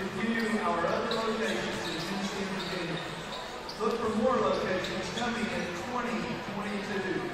review our other locations in Tennessee and Virginia. Look for more locations coming in 2022.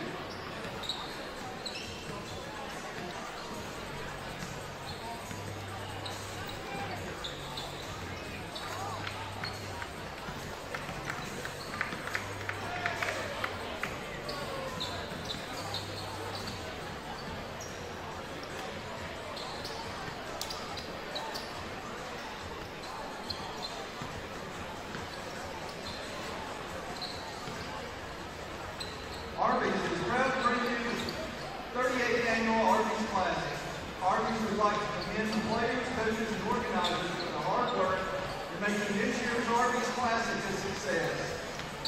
Arby's is proud to bring you the 38th annual Arby's Classic. Arby's would like to commend the players, coaches, and organizers for the hard work in making this year's Arby's Classic a success.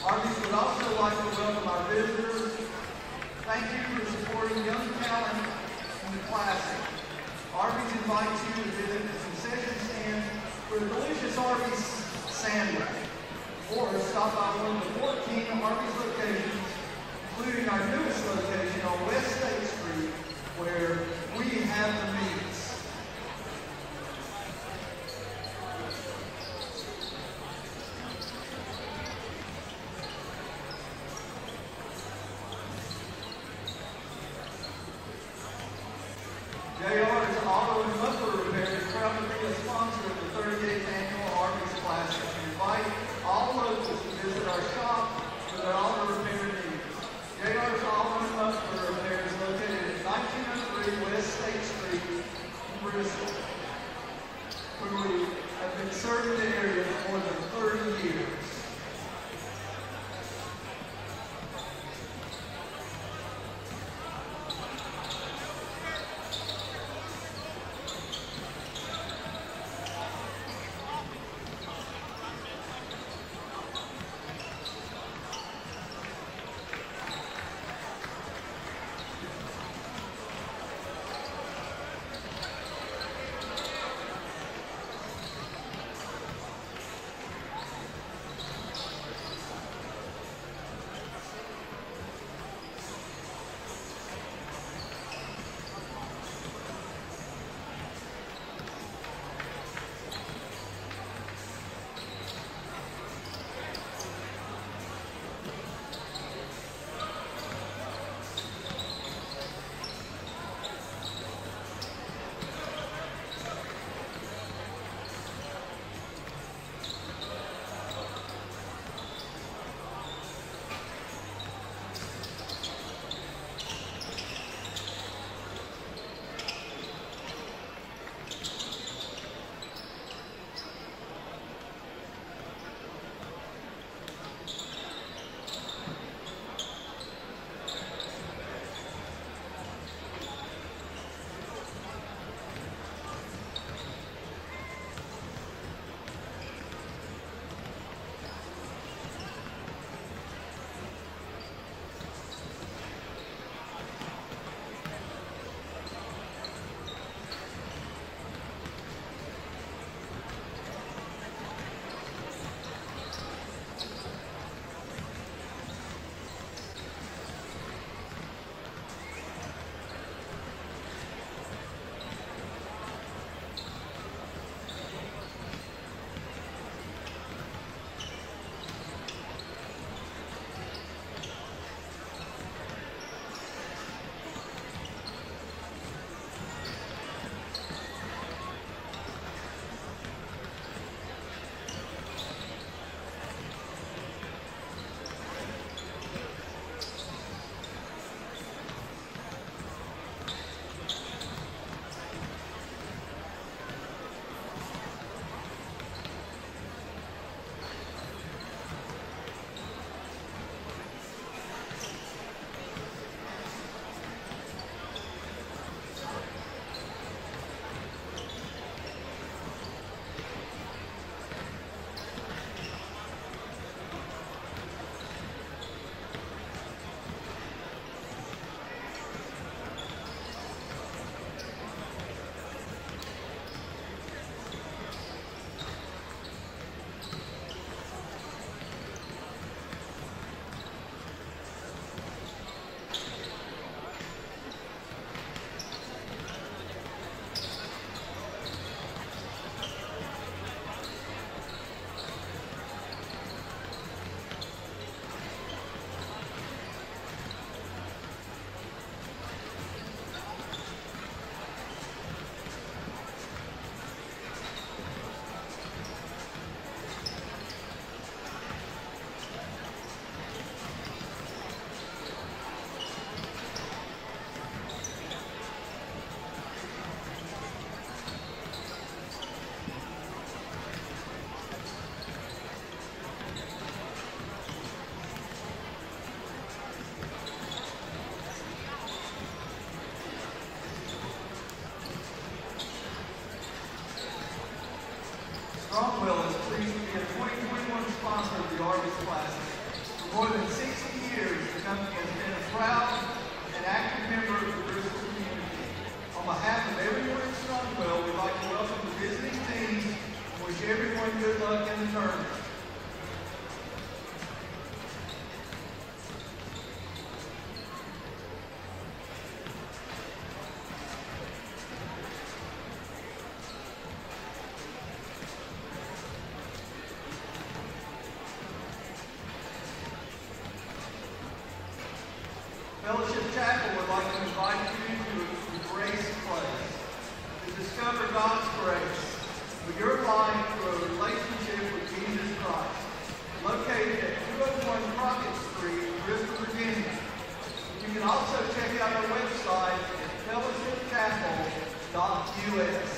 Arby's would also like to welcome our visitors. Thank you for supporting young talent in the Classic. Arby's invites you to visit the concession stand for a delicious Arby's sandwich, or stop by one of the 14 Arby's locations, including our newest location on West State Street, where we have the meats. JR's Auto and Muffler Repair is proud to be a sponsor of the 38th annual Arby's Classic and invite all locals to visit our shop for their auto repair needs. JR's Auto and Muffler Repair is located at 1903 West State Street in Bristol, where we have been serving the area for more than 30 years. Strongwell is pleased to be a 2021 sponsor of the Arby's Classic. For more than 60 years, the company has been a proud and active member of the Bristol community. On behalf of everyone at Strongwell, we'd like to welcome the visiting teams and wish everyone good luck in the tournament. Fellowship Chapel would like to invite you to Grace Place to discover God's grace for your life through a relationship with Jesus Christ, located at 201 Crockett Street, Bristol, Virginia. You can also check out our website at fellowshipchapel.us.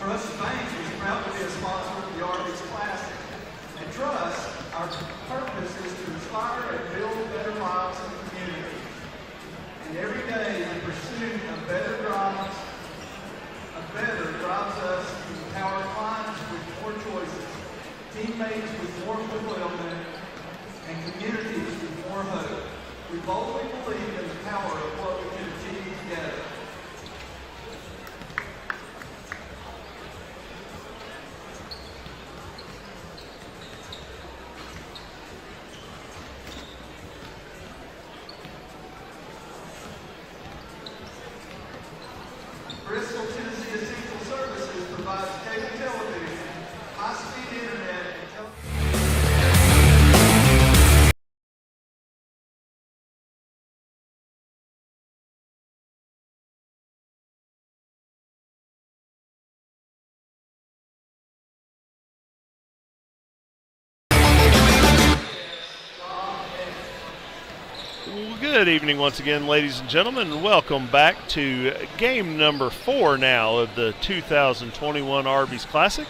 Trust Bank is proud to be a sponsor of the Arby's Classic. At Trust, our purpose is to inspire and build better lives in the community. And every day, the pursuit of better drives us to empower clients with more choices, teammates with more fulfillment, and communities with more hope. We boldly believe in the power of what we can achieve together. Bristol, Tennessee Essential Services provides cable television, high-speed internet, and Good evening once again, ladies and gentlemen, and welcome back to game number 4 now of the 2021 Arby's Classic.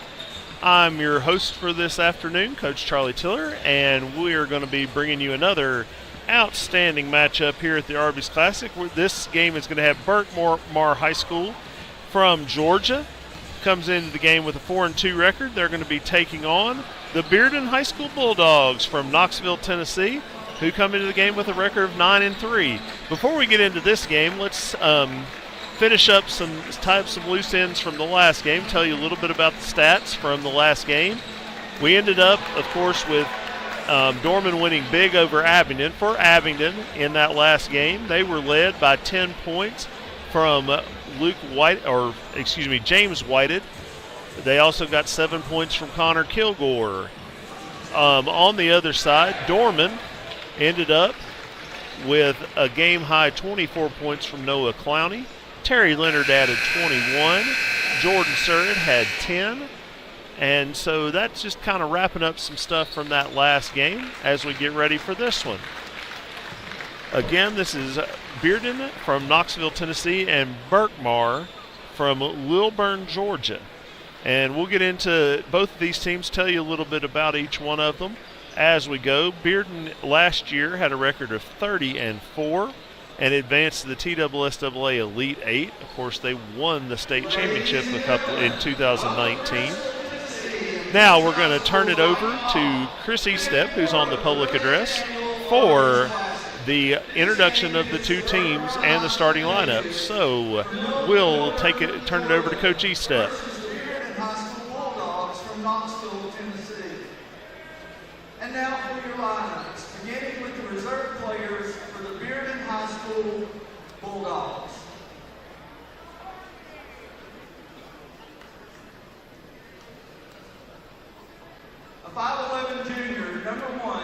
I'm your host for this afternoon, Coach Charlie Tiller, and we are going to be bringing you another outstanding matchup here at the Arby's Classic. This game is going to have Berkmar High School from Georgia. Comes into the game with a 4-2 record. They're going to be taking on the Bearden High School Bulldogs from Knoxville, Tennessee, who come into the game with a record of 9-3. Before we get into this game, let's tie up some loose ends from the last game, tell you a little bit about the stats from the last game. We ended up, of course, with Dorman winning big over Abingdon. For Abingdon in that last game, they were led by 10 points from James Whited. They also got 7 points from Connor Kilgore. On the other side, Dorman ended up with a game-high 24 points from Noah Clowney. Terry Leonard added 21. Jordan Surratt had 10. And so that's just kind of wrapping up some stuff from that last game as we get ready for this one. Again, this is Bearden from Knoxville, Tennessee, and Berkmar from Lilburn, Georgia. And we'll get into both of these teams, tell you a little bit about each one of them as we go. Bearden last year had a record of 30-4 and advanced to the TSSAA Elite 8. Of course, they won the state championship in 2019. Now we're going to turn it over to Chris Estep, who's on the public address, for the introduction of the two teams and the starting lineup. So we'll turn it over to Coach Estep. Bearden High School Bulldogs from Knoxville, Tennessee. And now for your lineups, beginning with the reserve players for the Bearden High School Bulldogs. A 5'11" junior, number 1,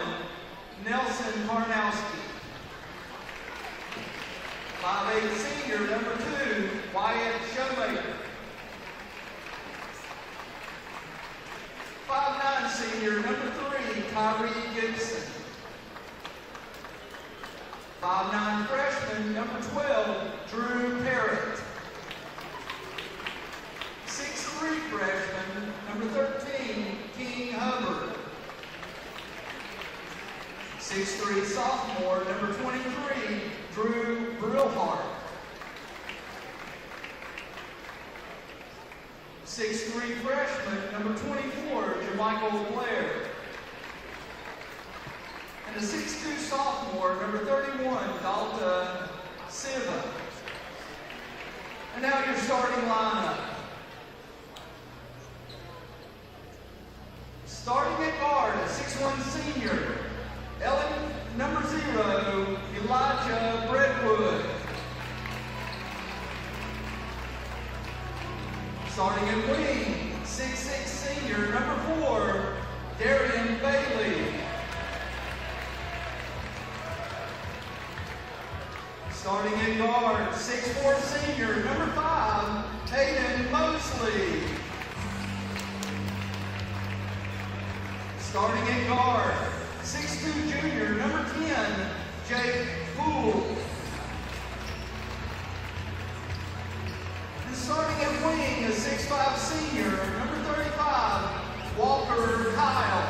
Nelson Karnowski. 5'8" senior, number 2, Wyatt Showmaker. 5'9" senior, number 3, Kyrie Gibson. 5'9" freshman, number 12, Drew Parrott. 6'3" freshman, number 13, King Hubbard. 6'3" sophomore, number 23, Drew Brillhart. 6'3" freshman, number 24, Jermichael Blair. And a 6'2" sophomore, number 31, Dalta Siva. And now your starting lineup. Starting at guard, a 6'1" senior, number 0, Elijah Redwood. Starting at wing, 6'6" senior, number 4, Darian Bailey. Starting at guard, 6'4" senior, number 5, Hayden Mosley. Starting at guard, 6'2" junior, number 10, Jake Poole. And starting at wing, a 6'5" senior, number 35, Walker Kyle.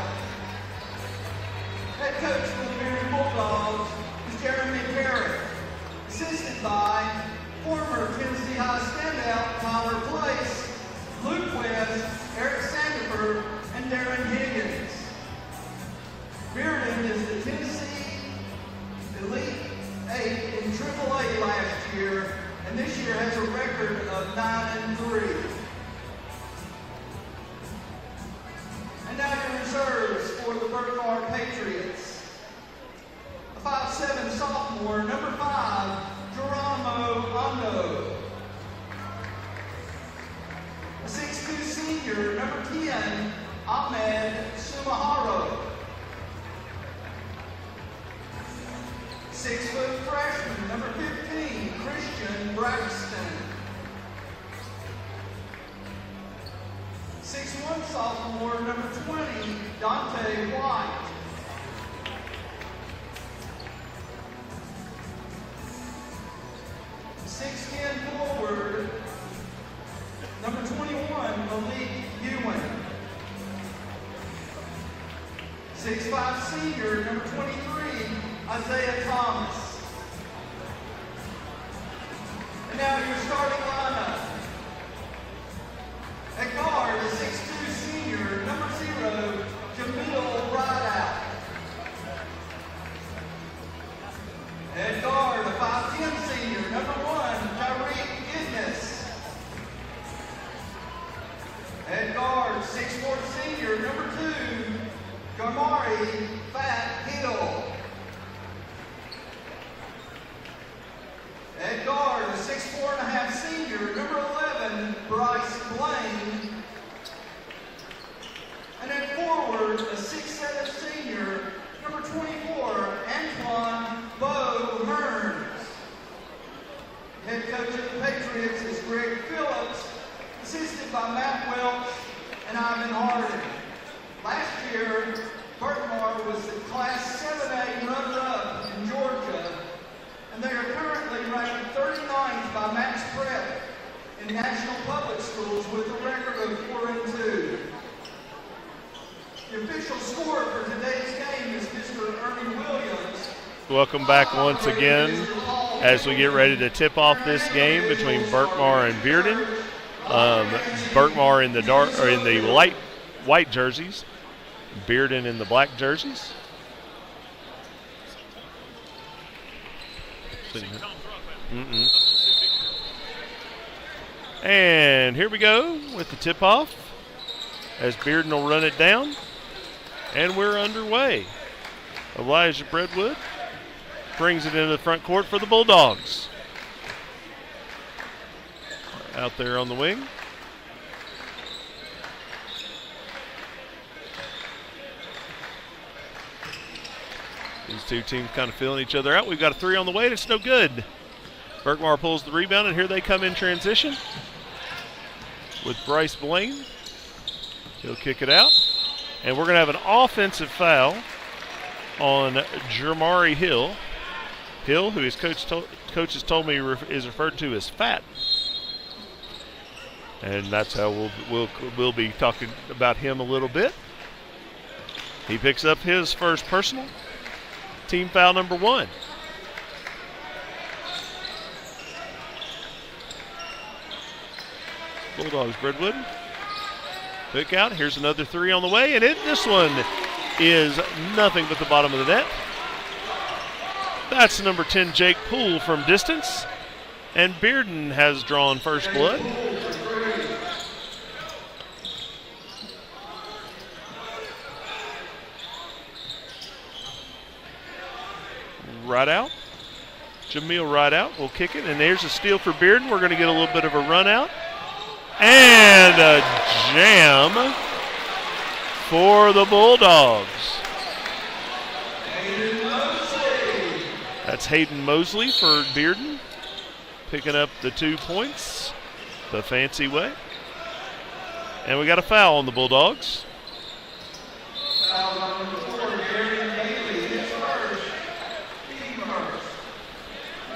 Head coach for the Bearden Bulldogs is Jeremy Garrett, assisted by former Tennessee High standout Tyler Place, Luke West, Eric Sandifer, and Darren Higgins. Bearden is the Tennessee Elite 8 in AAA last year, and this year has a record of 9-3. And now your reserves for the Berkmar Patriots. A 5'7" sophomore, number 5, Geronimo Ondo. A 6'2" senior, number 10, Ahmed Sumaharo. 6' freshman, number 15, Christian Braxton. 6'1" sophomore, number 20, Dante White. 6'10" forward, number 21, Malik Ewan. senior, number 23, Isaiah Thomas. And now your starting lineup. At guard, a 6'2 senior, number 0, Jamil Rideout. At guard, a 5'10 senior, number 1, Tyreek Idness. At guard, 6'4 senior, number 2, Garmari Fat Hill. At guard, a 6'4.5 senior, number 11, Bryce Blaine. And at forward, a 6'7 senior, number 24, Antoine Bo Hearns. Head coach of the Patriots is Greg Phillips, assisted by Matt Welch and Ivan Harden. Last year, Berkmar was the Class 7A runner-up in Georgia, and they are currently ranked 39th by Max Prep in National Public Schools with a record of 4-2. The official score for today's game is Mr. Ernie Williams. Welcome back once again as we get ready to tip off this game between Berkmar and Bearden. Berkmar in the dark or in the light white jerseys, Bearden in the black jerseys. And here we go with the tip-off as Bearden will run it down. And we're underway. Elijah Breadwood brings it into the front court for the Bulldogs. Out there on the wing. These two teams kind of feeling each other out. We've got a 3 on the way, and it's no good. Berkmar pulls the rebound, and here they come in transition with Bryce Blaine. He'll kick it out. And we're going to have an offensive foul on Jermari Hill. Hill, who his coach has told me is referred to as fat. And that's how we'll be talking about him a little bit. He picks up his first personal. Team foul number 1. Bulldogs, Breadwood. Pick out. Here's another 3 on the way, and this one is nothing but the bottom of the net. That's number 10, Jake Poole from distance. And Bearden has drawn first blood. Rideout. Jamil Rideout will kick it, and there's a steal for Bearden. We're going to get a little bit of a run out. And a jam for the Bulldogs. That's Hayden Mosley for Bearden, picking up the 2 points the fancy way. And we got a foul on the Bulldogs.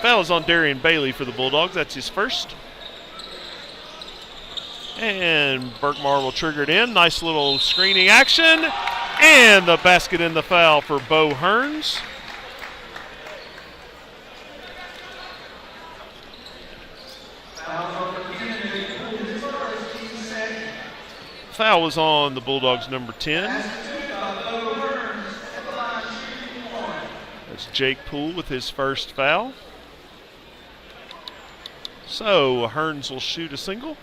Foul is on Darian Bailey for the Bulldogs. That's his first. And Berkmar will trigger it in. Nice little screening action. And the basket in the foul for Bo Hearns. Foul was on the Bulldogs number 10. That's Jake Poole with his first foul. So Hearns will shoot a single.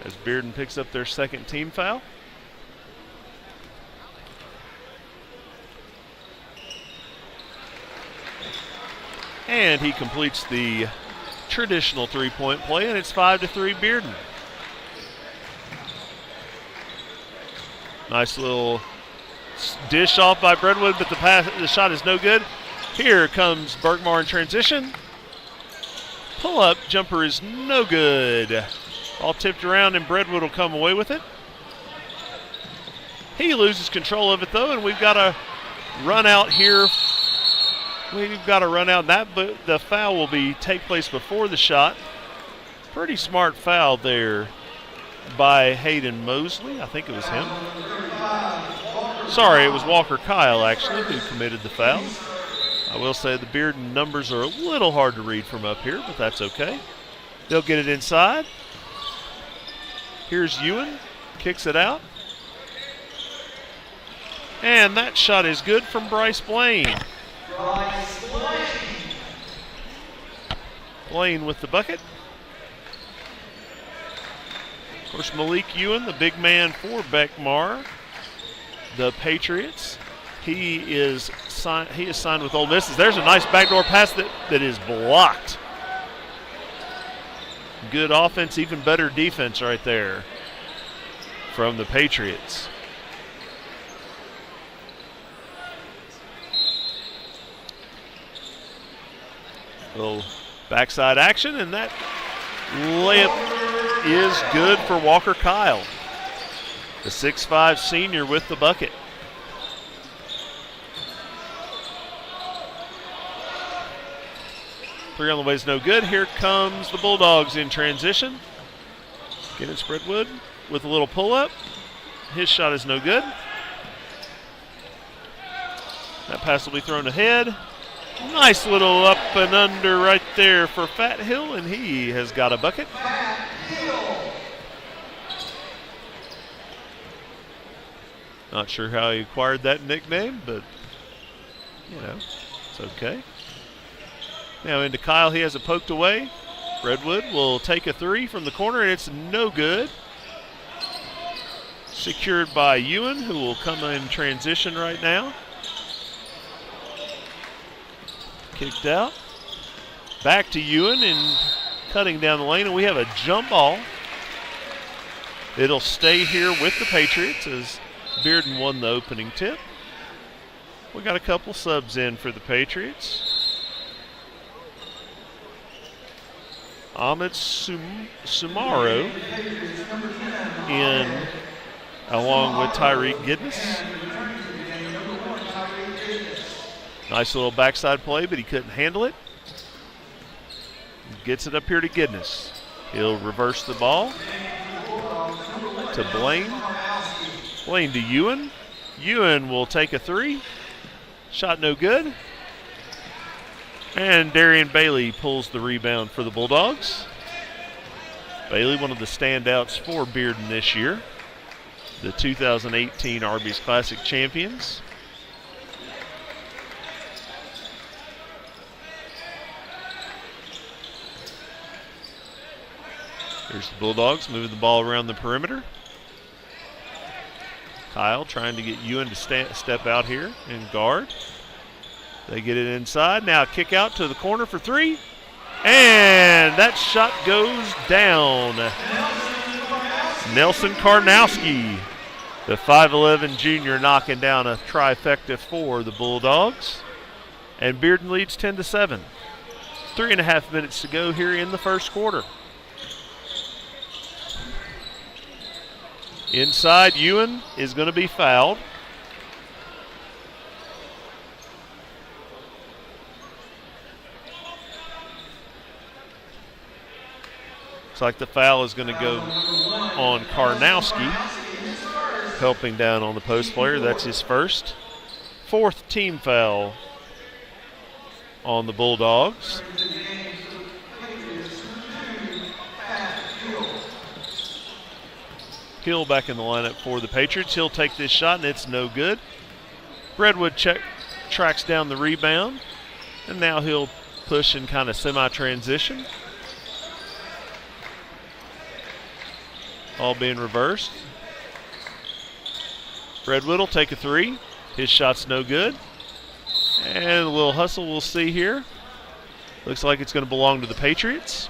As Bearden picks up their second team foul. And he completes the traditional three-point play, and it's 5-3 Bearden. Nice little dish off by Breadwood, but the shot is no good. Here comes Berkmar in transition. Pull-up jumper is no good. All tipped around, and Breadwood will come away with it. He loses control of it, though, and we've got a run out here. We've got a run out. But the foul will take place before the shot. Pretty smart foul there by Hayden Mosley. I think it was him. Sorry, it was Walker Kyle, actually, who committed the foul. I will say the Bearden numbers are a little hard to read from up here, but that's okay. They'll get it inside. Here's Ewan, kicks it out. And that shot is good from Bryce Blaine. Blaine with the bucket. Of course, Malik Ewan, the big man for Berkmar, the Patriots. He is signed with Ole Miss. There's a nice backdoor pass that is blocked. Good offense, even better defense right there from the Patriots. Little backside action, and that layup is good for Walker Kyle, the 6'5" senior with the bucket. Three on the way is no good. Here comes the Bulldogs in transition. Getting Spreadwood with a little pull-up. His shot is no good. That pass will be thrown ahead. Nice little up and under right there for Fat Hill, and he has got a bucket. Not sure how he acquired that nickname, but, you know, it's okay. Now into Kyle. He has it poked away. Redwood will take a three from the corner, and it's no good. Secured by Ewan, who will come in transition right now. Kicked out. Back to Ewan and cutting down the lane, and we have a jump ball. It'll stay here with the Patriots as Bearden won the opening tip. We got a couple subs in for the Patriots. Ahmed Sumaro in along with Tyreek Giddens. Nice little backside play, but he couldn't handle it. Gets it up here to Giddens. He'll reverse the ball to Blaine. Blaine to Ewan. Ewan will take a three. Shot no good. And Darian Bailey pulls the rebound for the Bulldogs. Bailey, one of the standouts for Bearden this year. The 2018 Arby's Classic champions. Here's the Bulldogs moving the ball around the perimeter. Kyle trying to get Ewan to step out here and guard. They get it inside. Now kick out to the corner for three. And that shot goes down. Nelson Karnowski, the 5'11" junior, knocking down a trifecta for the Bulldogs. And Bearden leads 10-7. 3.5 minutes to go here in the first quarter. Inside, Ewan is going to be fouled. Looks like the foul is going to go on Karnowski, helping down on the post player. That's his first. Fourth team foul on the Bulldogs. Hill back in the lineup for the Patriots. He'll take this shot, and it's no good. Redwood tracks down the rebound, and now he'll push in kind of semi-transition. All being reversed. Redwood will take a three. His shot's no good. And a little hustle we'll see here. Looks like it's going to belong to the Patriots,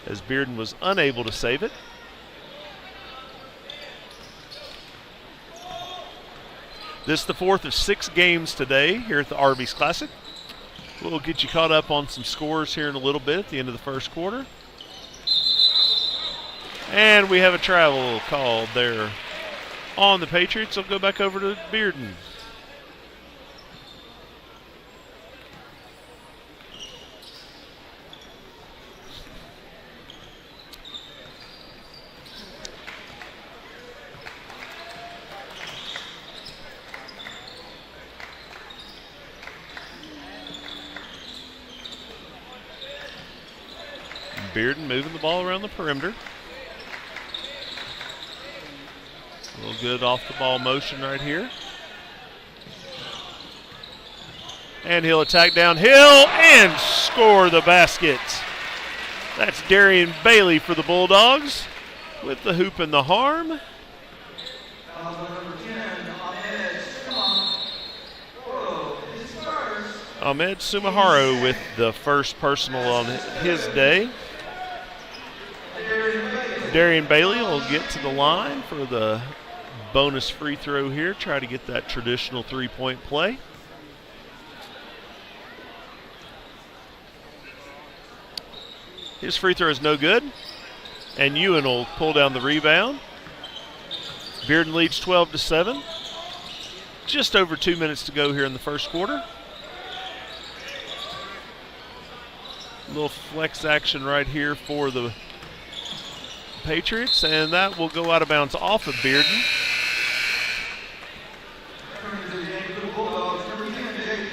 as Bearden was unable to save it. This is the fourth of 6 games today here at the Arby's Classic. We'll get you caught up on some scores here in a little bit at the end of the first quarter. And we have a travel called there on the Patriots. They'll go back over to Bearden. Bearden moving the ball around the perimeter. A little good off the ball motion right here. And he'll attack downhill and score the basket. That's Darian Bailey for the Bulldogs with the hoop and the harm. Ahmed Sumaharo with the first personal on his day. Darian Bailey will get to the line for the bonus free throw here. Try to get that traditional three-point play. His free throw is no good. And Ewan will pull down the rebound. Bearden leads 12-7. Just over 2 minutes to go here in the first quarter. A little flex action right here for the Patriots, and that will go out of bounds off of Bearden.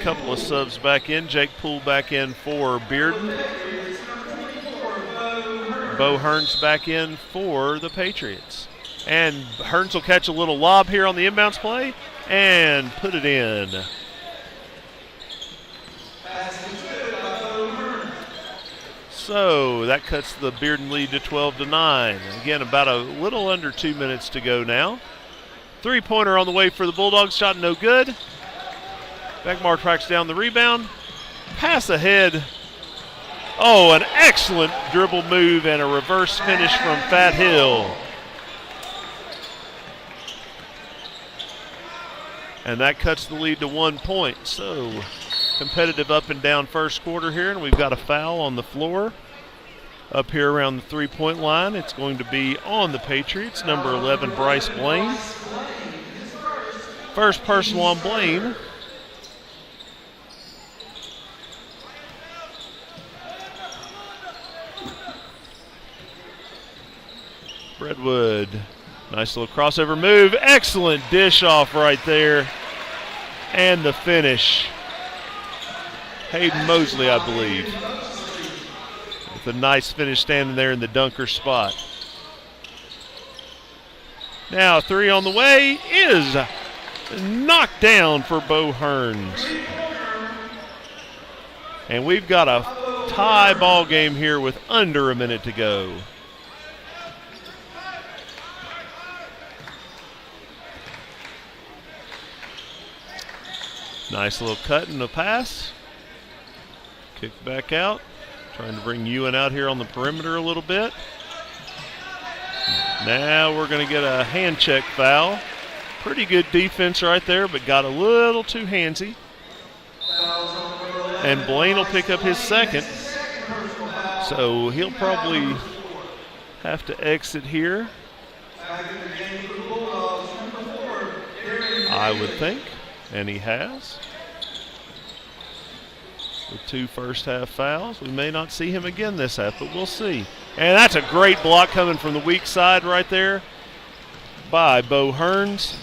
Couple of subs back in. Jake Poole back in for Bearden. Bo Hearns back in for the Patriots. And Hearns will catch a little lob here on the inbounds play and put it in. So that cuts the Bearden lead to 12-9. Again, about a little under 2 minutes to go now. Three-pointer on the way for the Bulldogs. Shot no good. Berkmar tracks down the rebound. Pass ahead. Oh, an excellent dribble move and a reverse finish from Fat Hill. And that cuts the lead to 1 point. So competitive up and down first quarter here, and we've got a foul on the floor up here around the three-point line. It's going to be on the Patriots, number 11, Bryce Blaine. First personal on Blaine. Redwood, nice little crossover move. Excellent dish off right there. And the finish. Hayden Mosley, I believe. With a nice finish standing there in the dunker spot. Now three on the way is knocked down for Bo Hearns. And we've got a tie ball game here with under a minute to go. Nice little cut and a pass. Kick back out. Trying to bring Ewan out here on the perimeter a little bit. Now we're going to get a hand check foul. Pretty good defense right there, but got a little too handsy. And Blaine will pick up his second. So he'll probably have to exit here, I would think. And he has. With 2 first-half fouls. We may not see him again this half, but we'll see. And that's a great block coming from the weak side right there by Bo Hearns.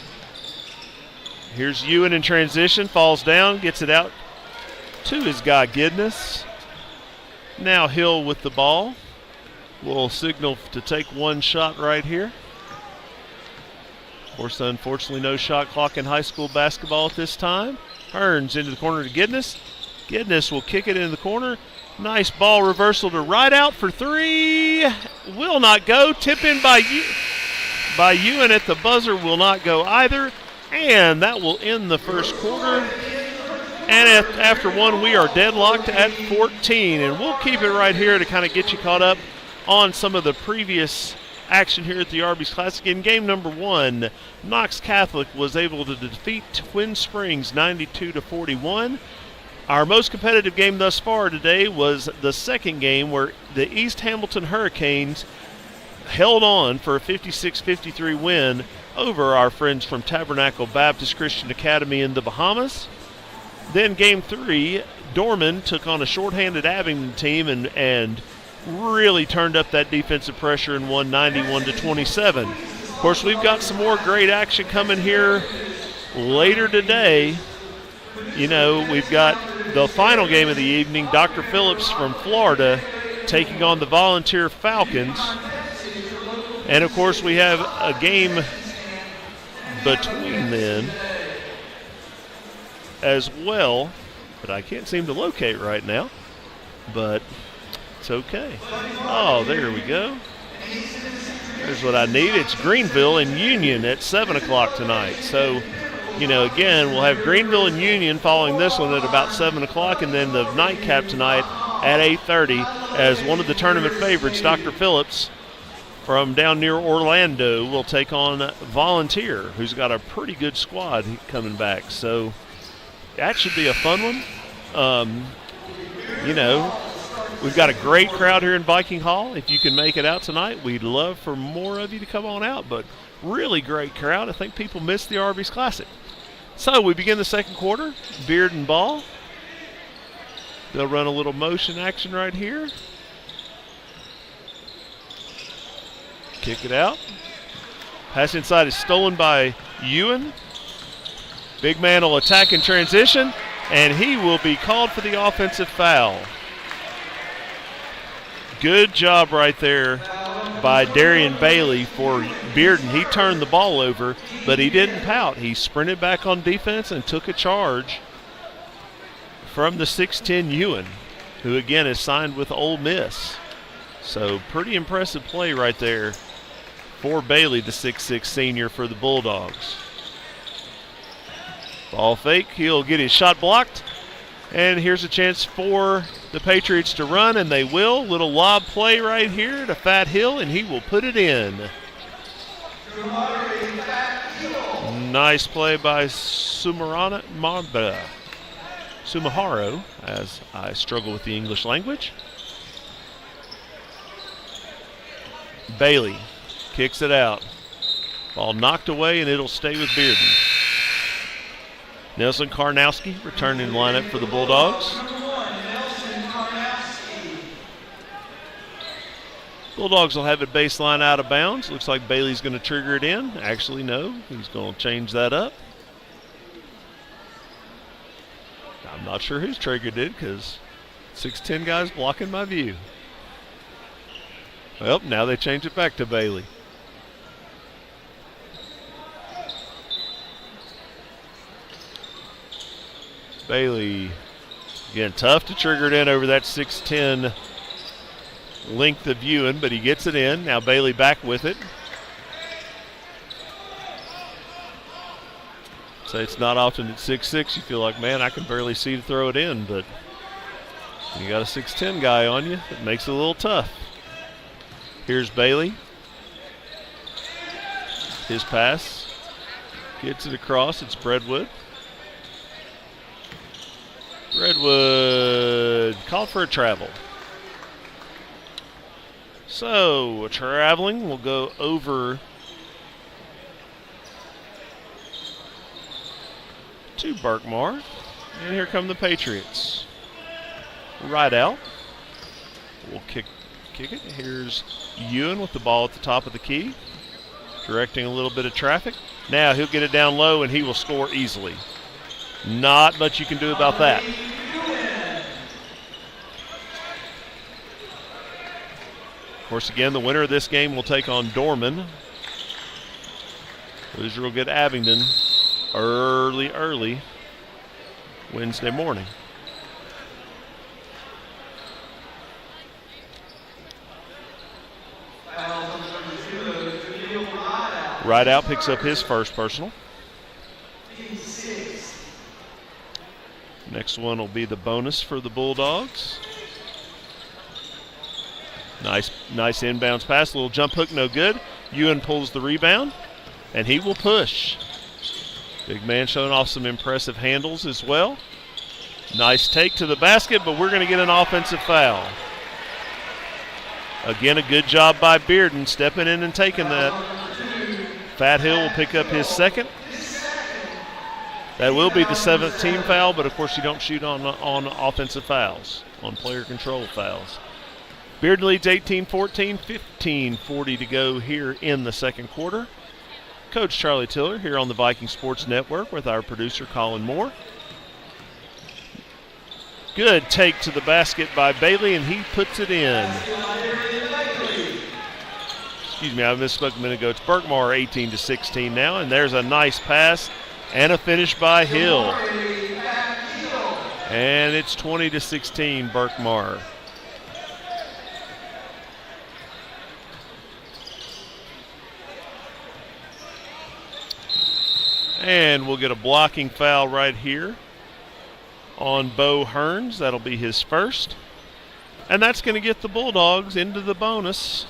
Here's Ewan in transition, falls down, gets it out to his guy Gidness. Now Hill with the ball. Will signal to take one shot right here. Of course, unfortunately, no shot clock in high school basketball at this time. Hearns into the corner to Gidness. Gidness will kick it in the corner. Nice ball reversal to right out for three. Will not go. Tip in by Ewan at the buzzer will not go either. And that will end the first quarter. And after one, we are deadlocked at 14. And we'll keep it right here to kind of get you caught up on some of the previous action here at the Arby's Classic. In game number 1, Knox Catholic was able to defeat Twin Springs 92-41. Our most competitive game thus far today was the second game, where the East Hamilton Hurricanes held on for a 56-53 win over our friends from Tabernacle Baptist Christian Academy in the Bahamas. Then game 3, Dorman took on a shorthanded Abingdon team and really turned up that defensive pressure and won 91-27. Of course, we've got some more great action coming here later today. You know, we've got the final game of the evening. Dr. Phillips from Florida taking on the Volunteer Falcons. And, of course, we have a game between them as well that I can't seem to locate right now, but it's okay. Oh, there we go. There's what I need. It's Greenville and Union at 7 o'clock tonight. So, again, we'll have Greenville and Union following this one at about 7 o'clock, and then the nightcap tonight at 8:30 as one of the tournament favorites, Dr. Phillips, from down near Orlando, will take on Volunteer, who's got a pretty good squad coming back. So that should be a fun one. We've got a great crowd here in Viking Hall. If you can make it out tonight, we'd love for more of you to come on out. But really great crowd. I think people missed the Arby's Classic. So we begin the second quarter. Bearden ball. They'll run a little motion action right here. Kick it out. Pass inside is stolen by Ewan. Big man will attack in transition, and he will be called for the offensive foul. Good job right there by Darian Bailey for Bearden. He turned the ball over, but he didn't pout. He sprinted back on defense and took a charge from the 6'10 Ewan, who again is signed with Ole Miss. So pretty impressive play right there for Bailey, the 6'6 senior for the Bulldogs. Ball fake, he'll get his shot blocked. And here's a chance for the Patriots to run, and they will. Little lob play right here to Fat Hill, and he will put it in. Nice play by Sumaharo, as I struggle with the English language. Bailey kicks it out. Ball knocked away, and it'll stay with Bearden. Nelson Karnowski returning the lineup for the Bulldogs. Bulldogs will have it baseline out of bounds. Looks like Bailey's going to trigger it in. Actually, no. He's going to change that up. I'm not sure who's triggered it because 6'10 guys blocking my view. Well, now they change it back to Bailey. Bailey, again, tough to trigger it in over that 6'10 length of Ewan, but he gets it in. Now Bailey back with it. So it's not often at 6'6 you feel like, man, I can barely see to throw it in, but you got a 6'10 guy on you. It makes it a little tough. Here's Bailey. His pass. Gets it across. It's Redwood. Redwood called for a travel. So, traveling will go over to Berkmar. And here come the Patriots. Right out. We'll kick it. Here's Ewan with the ball at the top of the key, directing a little bit of traffic. Now he'll get it down low, and he will score easily. Not much you can do about that. Of course, again, the winner of this game will take on Dorman. Loser will get Abingdon early Wednesday morning. Right out picks up his first personal. Next one will be the bonus for the Bulldogs. Nice inbounds pass. A little jump hook, no good. Ewan pulls the rebound, and he will push. Big man showing off some impressive handles as well. Nice take to the basket, but we're going to get an offensive foul. Again, a good job by Bearden stepping in and taking that. Fat Hill will pick up his second. That will be the 7th team foul, but of course you don't shoot on offensive fouls, on player control fouls. Bearden leads 18-14, 15:40 to go here in the second quarter. Coach Charlie Tiller here on the Viking Sports Network with our producer Colin Moore. Good take to the basket by Bailey, and he puts it in. Excuse me, I misspoke a minute ago. It's Berkmar 18-16 now, and there's a nice pass and a finish by Hill. And it's 20-16 Berkmar. And we'll get a blocking foul right here on Bo Hearns. That'll be his first. And that's going to get the Bulldogs into the bonus.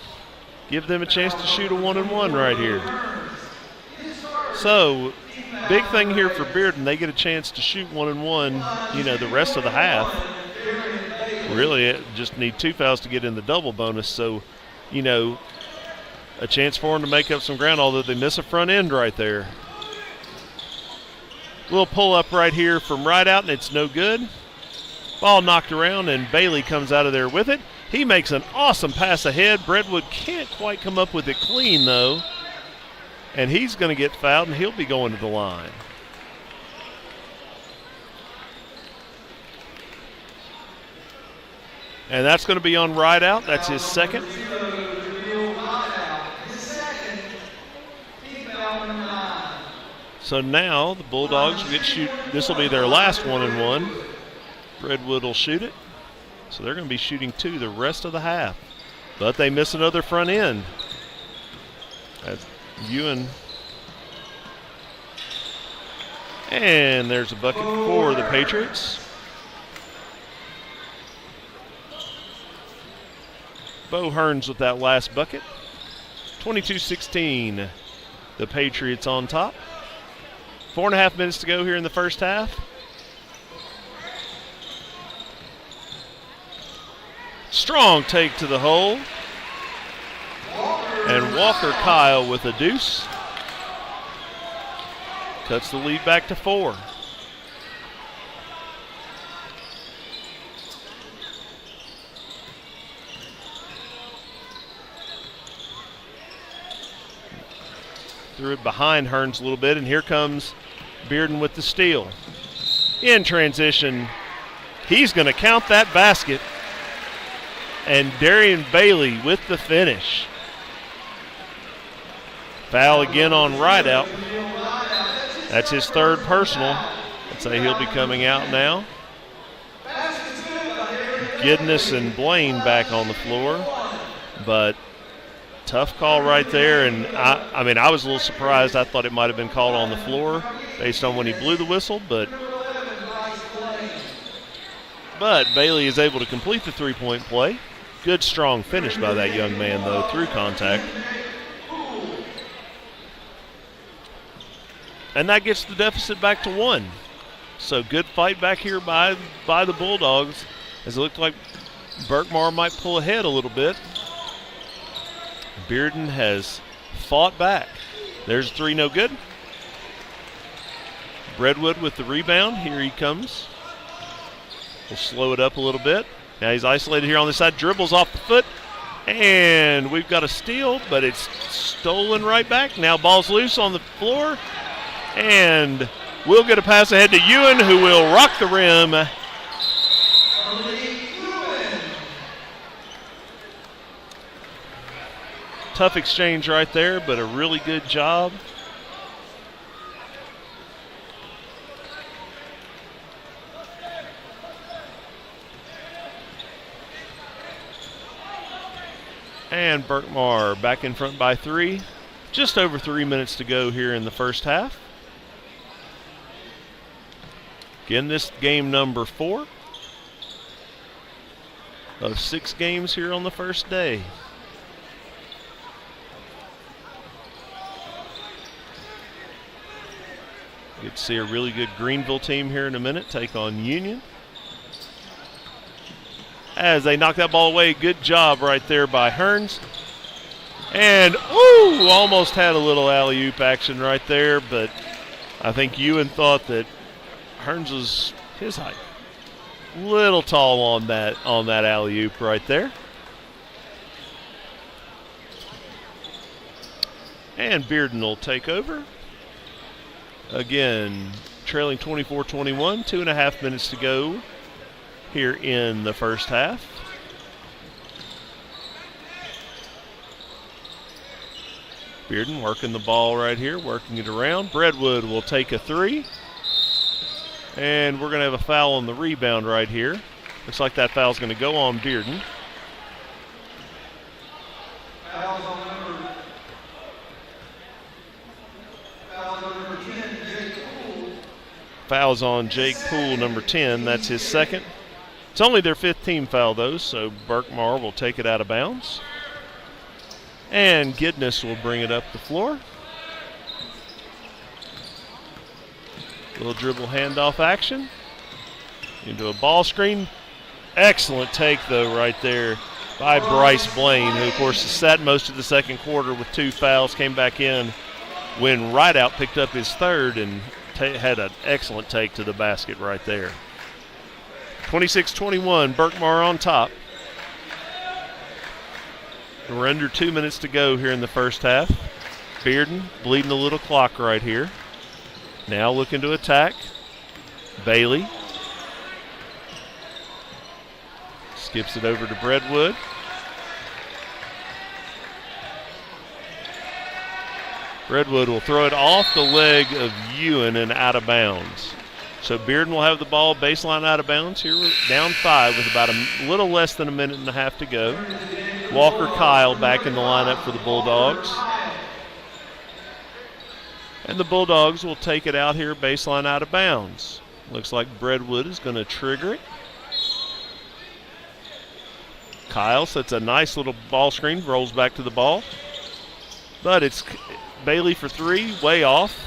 Give them a chance to shoot a 1-and-1 right here. So, big thing here for Bearden, they get a chance to shoot 1-and-1, the rest of the half. Really, just need 2 fouls to get in the double bonus. So, a chance for them to make up some ground, although they miss a front end right there. Little pull up right here from right out, and it's no good. Ball knocked around, and Bailey comes out of there with it. He makes an awesome pass ahead. Brentwood can't quite come up with it clean, though. And he's going to get fouled, and he'll be going to the line. And that's going to be on right out. That's his second. So now the Bulldogs will get shoot. This will be their last 1-and-1. Brentwood will shoot it. So they're going to be shooting 2 the rest of the half. But they miss another front end. That's Ewan. And there's a bucket for the Patriots. Bo Hearns with that last bucket. 22-16. The Patriots on top. 4.5 minutes to go here in the first half. Strong take to the hole. And Walker Kyle with a deuce. Cuts the lead back to 4. Threw it behind Hearns a little bit, and here comes Bearden with the steal. In transition, he's going to count that basket. And Darian Bailey with the finish. Foul again on Rideout. That's his third personal. I'd say he'll be coming out now. Goodness and Blaine back on the floor. But tough call right there. And I was a little surprised. I thought it might have been called on the floor based on when he blew the whistle. But Bailey is able to complete the three-point play. Good, strong finish by that young man, though, through contact. And that gets the deficit back to 1. So good fight back here by the Bulldogs, as it looked like Berkmar might pull ahead a little bit. Bearden has fought back. There's 3, no good. Brentwood with the rebound. Here he comes. We'll slow it up a little bit. Now he's isolated here on the side, dribbles off the foot, and we've got a steal, but it's stolen right back. Now ball's loose on the floor, and we'll get a pass ahead to Ewan, who will rock the rim. Tough exchange right there, but a really good job. And Berkmar back in front by 3. Just over 3 minutes to go here in the first half. Again, this game number 4 of 6 games here on the first day. Get to see a really good Greenville team here in a minute take on Union. As they knock that ball away, good job right there by Hearns. And, almost had a little alley-oop action right there, but I think Ewan thought that Hearns was his height. Little tall on that alley-oop right there. And Bearden will take over. Again, trailing 24-21, 2.5 minutes to go here in the first half. Bearden working the ball right here, working it around. Breadwood will take a three. And we're going to have a foul on the rebound right here. Looks like that foul's going to go on Bearden. Foul's on Jake Poole, number 10. That's his second. It's only their fifth team foul, though, so Berkmar will take it out of bounds. And Gidness will bring it up the floor. Little dribble handoff action into a ball screen. Excellent take, though, right there by Bryce Blaine, who, of course, sat most of the second quarter with 2 fouls, came back in when Rideout picked up his third and had an excellent take to the basket right there. 26-21, Berkmar on top. We're under 2 minutes to go here in the first half. Bearden bleeding a little clock right here. Now looking to attack. Bailey skips it over to Breadwood. Breadwood will throw it off the leg of Ewan and out of bounds. So Bearden will have the ball baseline out of bounds. Here we're down 5 with about a little less than a minute and a half to go. Walker Kyle back in the lineup for the Bulldogs. And the Bulldogs will take it out here baseline out of bounds. Looks like Breadwood is going to trigger it. Kyle sets a nice little ball screen, rolls back to the ball. But it's Bailey for 3, way off.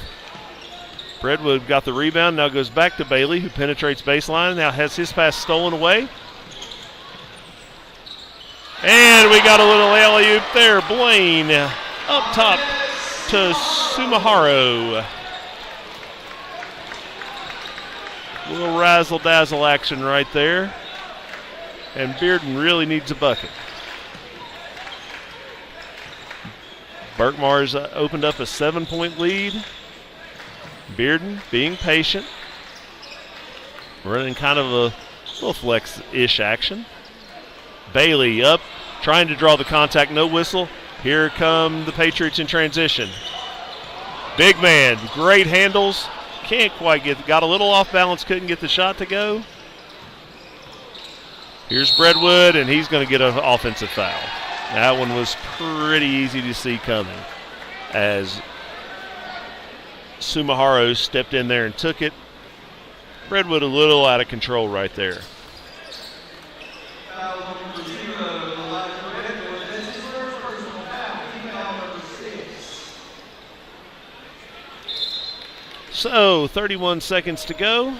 Breadwood got the rebound, now goes back to Bailey, who penetrates baseline, now has his pass stolen away. And we got a little alley-oop there. Blaine up top to Sumaharo. A little razzle-dazzle action right there. And Bearden really needs a bucket. Berkmar's opened up a 7-point lead. Bearden being patient. Running kind of a little flex-ish action. Bailey up, trying to draw the contact, no whistle. Here come the Patriots in transition. Big man, great handles. Can't quite got a little off balance, couldn't get the shot to go. Here's Breadwood, and he's going to get an offensive foul. That one was pretty easy to see coming as Sumaharo stepped in there and took it. Breadwood a little out of control right there. So, 31 seconds to go.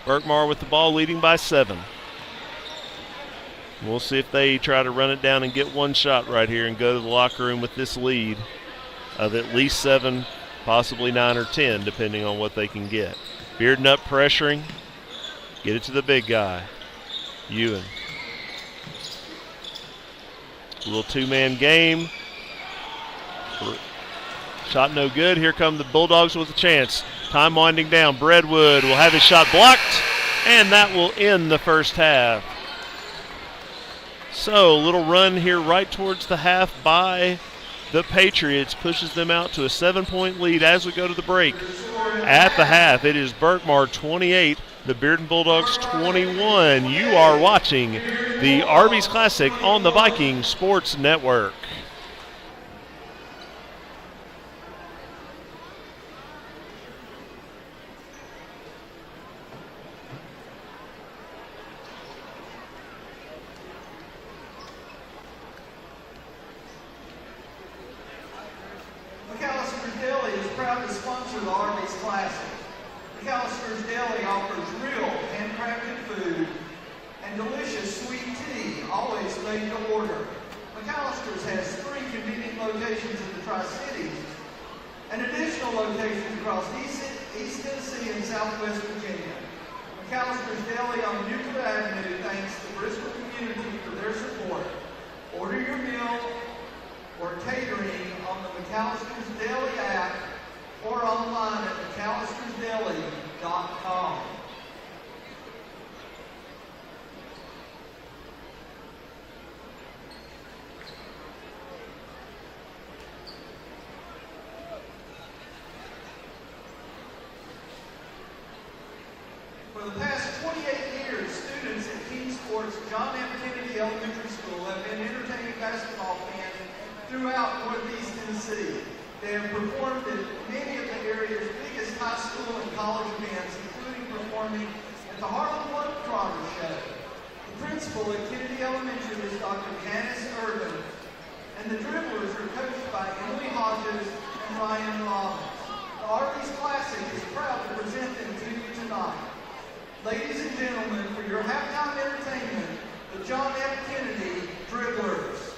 Berkmar with the ball, leading by 7. We'll see if they try to run it down and get one shot right here and go to the locker room with this lead of at least 7, possibly 9 or 10, depending on what they can get. Bearden up, pressuring. Get it to the big guy, Ewan. A little 2-man game. Shot no good. Here come the Bulldogs with a chance. Time winding down. Breadwood will have his shot blocked, and that will end the first half. So, a little run here right towards the half by the Patriots pushes them out to a 7-point lead as we go to the break. At the half, it is Berkmar 28, the Bearden Bulldogs 21. You are watching the Arby's Classic on the Viking Sports Network. For the past 28 years, students at Kingsport's John F. Kennedy Elementary School have been entertaining basketball fans throughout Northeast Tennessee. They have performed at many of the area's biggest high school and college events, including performing at the Harlem Globetrotter Show. The principal at Kennedy Elementary is Dr. Janice Urban, and the dribblers are coached by Emily Hodges and Ryan Robbins. The Arby's Classic is proud to present them to you tonight. Ladies and gentlemen, for your halftime entertainment, the John F. Kennedy Dribblers.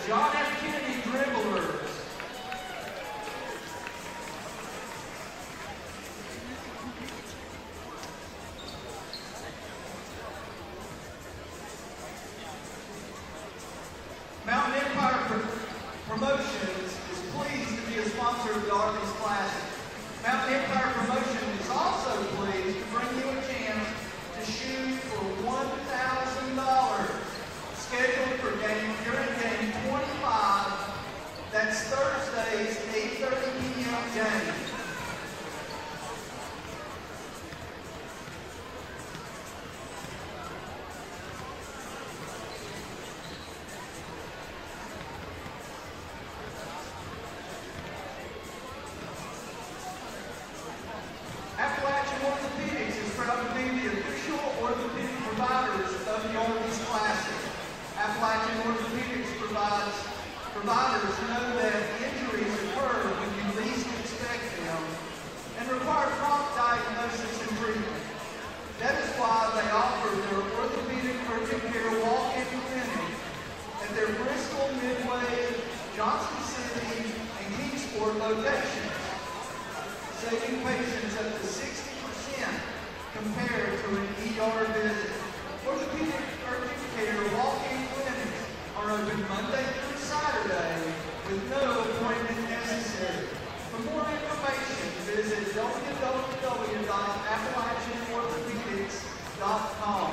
John F. Kennedy dribblers. Mountain Empire Promotions is pleased to be a sponsor of the Arby's Classic. Mountain Empire Promotions is also pleased to bring you a chance to shoot for $1,000. Scheduled for during game 25. That's Thursday's 8:30 p.m. game. Appalachian Orthopedics is proud to be the official orthopedic providers of the Arby's Classic. Appalachian Orthopedics providers know that injuries occur when you least expect them and require prompt diagnosis and treatment. That is why they offer their orthopedic urgent care walk-in clinic at their Bristol, Midway, Johnson City, and Kingsport locations, saving patients up to 60% compared to an ER visit. Orthopedic urgent care walk-in clinics are open Monday through Saturday with no appointment necessary. For more information, visit www.appalachianorthopedics.com.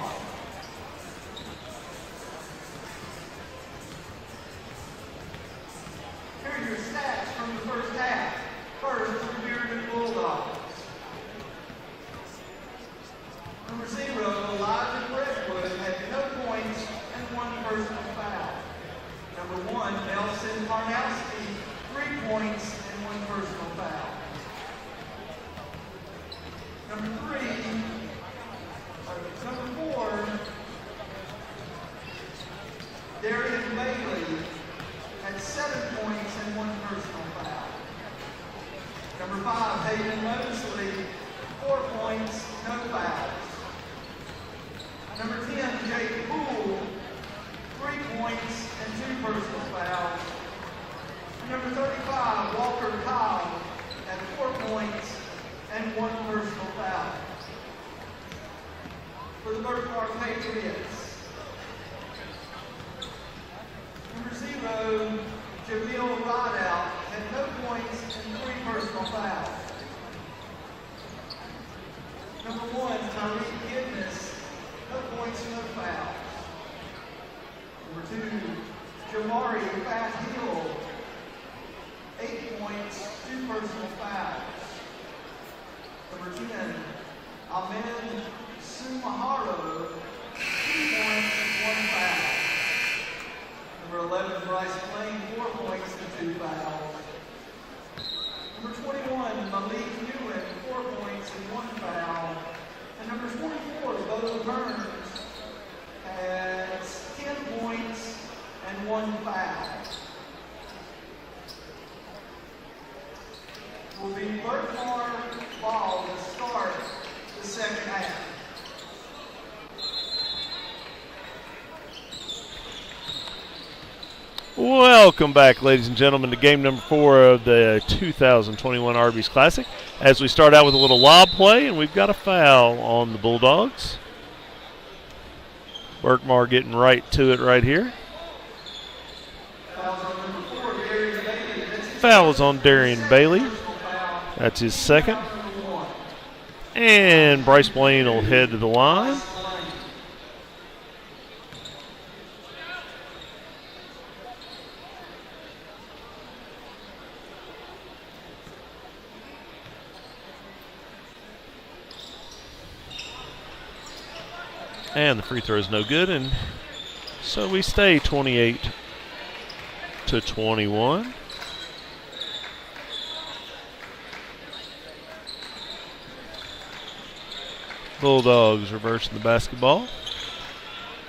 Here are your stats from the first half. First, the Bearden Bulldogs. Number 0, Elijah Brentwood, had no points and 1 personal foul. Number 1, Nelson Karnowski, 3 points and 1 personal foul. Number 4, Darian Bailey had 7 points and 1 personal foul. Number 5, Hayden Mosley, 4 points, no fouls. Number 10, Jake Poole, 3 points and 2 personal fouls. Number 35, Walker Cobb, had 4 points and 1 personal foul. For the Berkmar Patriots, number 0, Jamil Rideout, had no points and 3 personal fouls. Number 1, Tyreek Gidness, no points, no fouls. Number 2, Jamari Fat Hill, 8 points, 2 personal fouls. Number 10, Ahmed Sumahara, 2 points and 1 foul. Number 11, Bryce Blaine, 4 points and 2 fouls. Number 21, Malik Newen, 4 points and 1 foul. And number 24, Bo Burns, has 10 points and 1 foul. Will be Berkmar ball to start the second half. Welcome back, ladies and gentlemen, to game number 4 of the 2021 Arby's Classic. As we start out with a little lob play, and we've got a foul on the Bulldogs. Berkmar getting right to it right here. Foul is on Darian Bailey. That's his second. And Bryce Blaine will head to the line. And the free throw is no good, and so we stay 28-21. Bulldogs reversing the basketball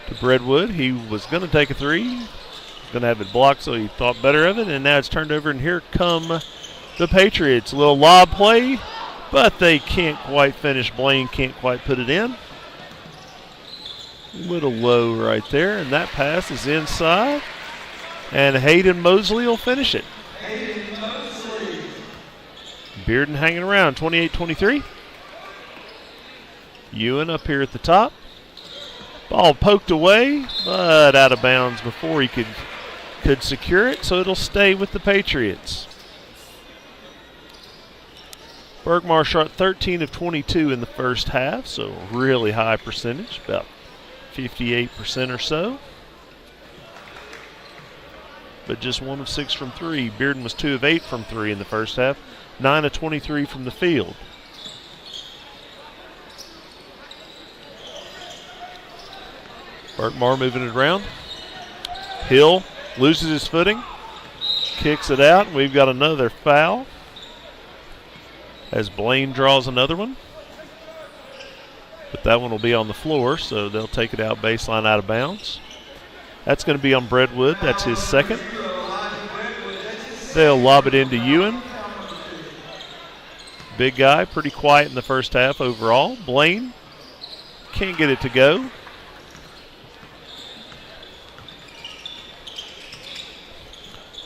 to Breadwood. He was going to take a three, going to have it blocked, so he thought better of it, and now it's turned over, and here come the Patriots. A little lob play, but they can't quite finish. Blaine can't quite put it in. A little low right there, and that pass is inside. And Hayden Mosley will finish it. Hayden Mosley. Bearden hanging around, 28-23. Ewan up here at the top. Ball poked away, but out of bounds before he could secure it, so it'll stay with the Patriots. Berkmar shot 13 of 22 in the first half, so really high percentage, about 58% or so. But just 1 of 6 from 3. Bearden was 2 of 8 from 3 in the first half, 9 of 23 from the field. Berkmar moving it around. Hill loses his footing, kicks it out, and we've got another foul as Blaine draws another one. But that one will be on the floor, so they'll take it out baseline out of bounds. That's going to be on Breadwood. That's his second. They'll lob it into Ewan. Big guy, pretty quiet in the first half overall. Blaine can't get it to go.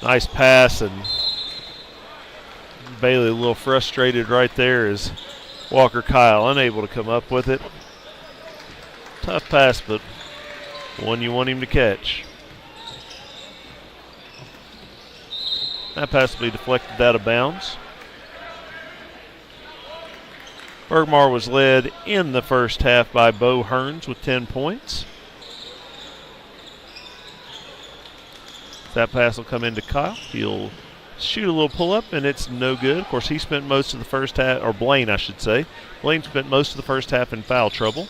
Nice pass, and Bailey a little frustrated right there as Walker Kyle unable to come up with it. Tough pass, but one you want him to catch. That pass will be deflected out of bounds. Berkmar was led in the first half by Bo Hearns with 10 points. That pass will come into Kyle. He'll shoot a little pull-up, and it's no good. Of course, he spent most of the first half, or Blaine, I should say. Blaine spent most of the first half in foul trouble.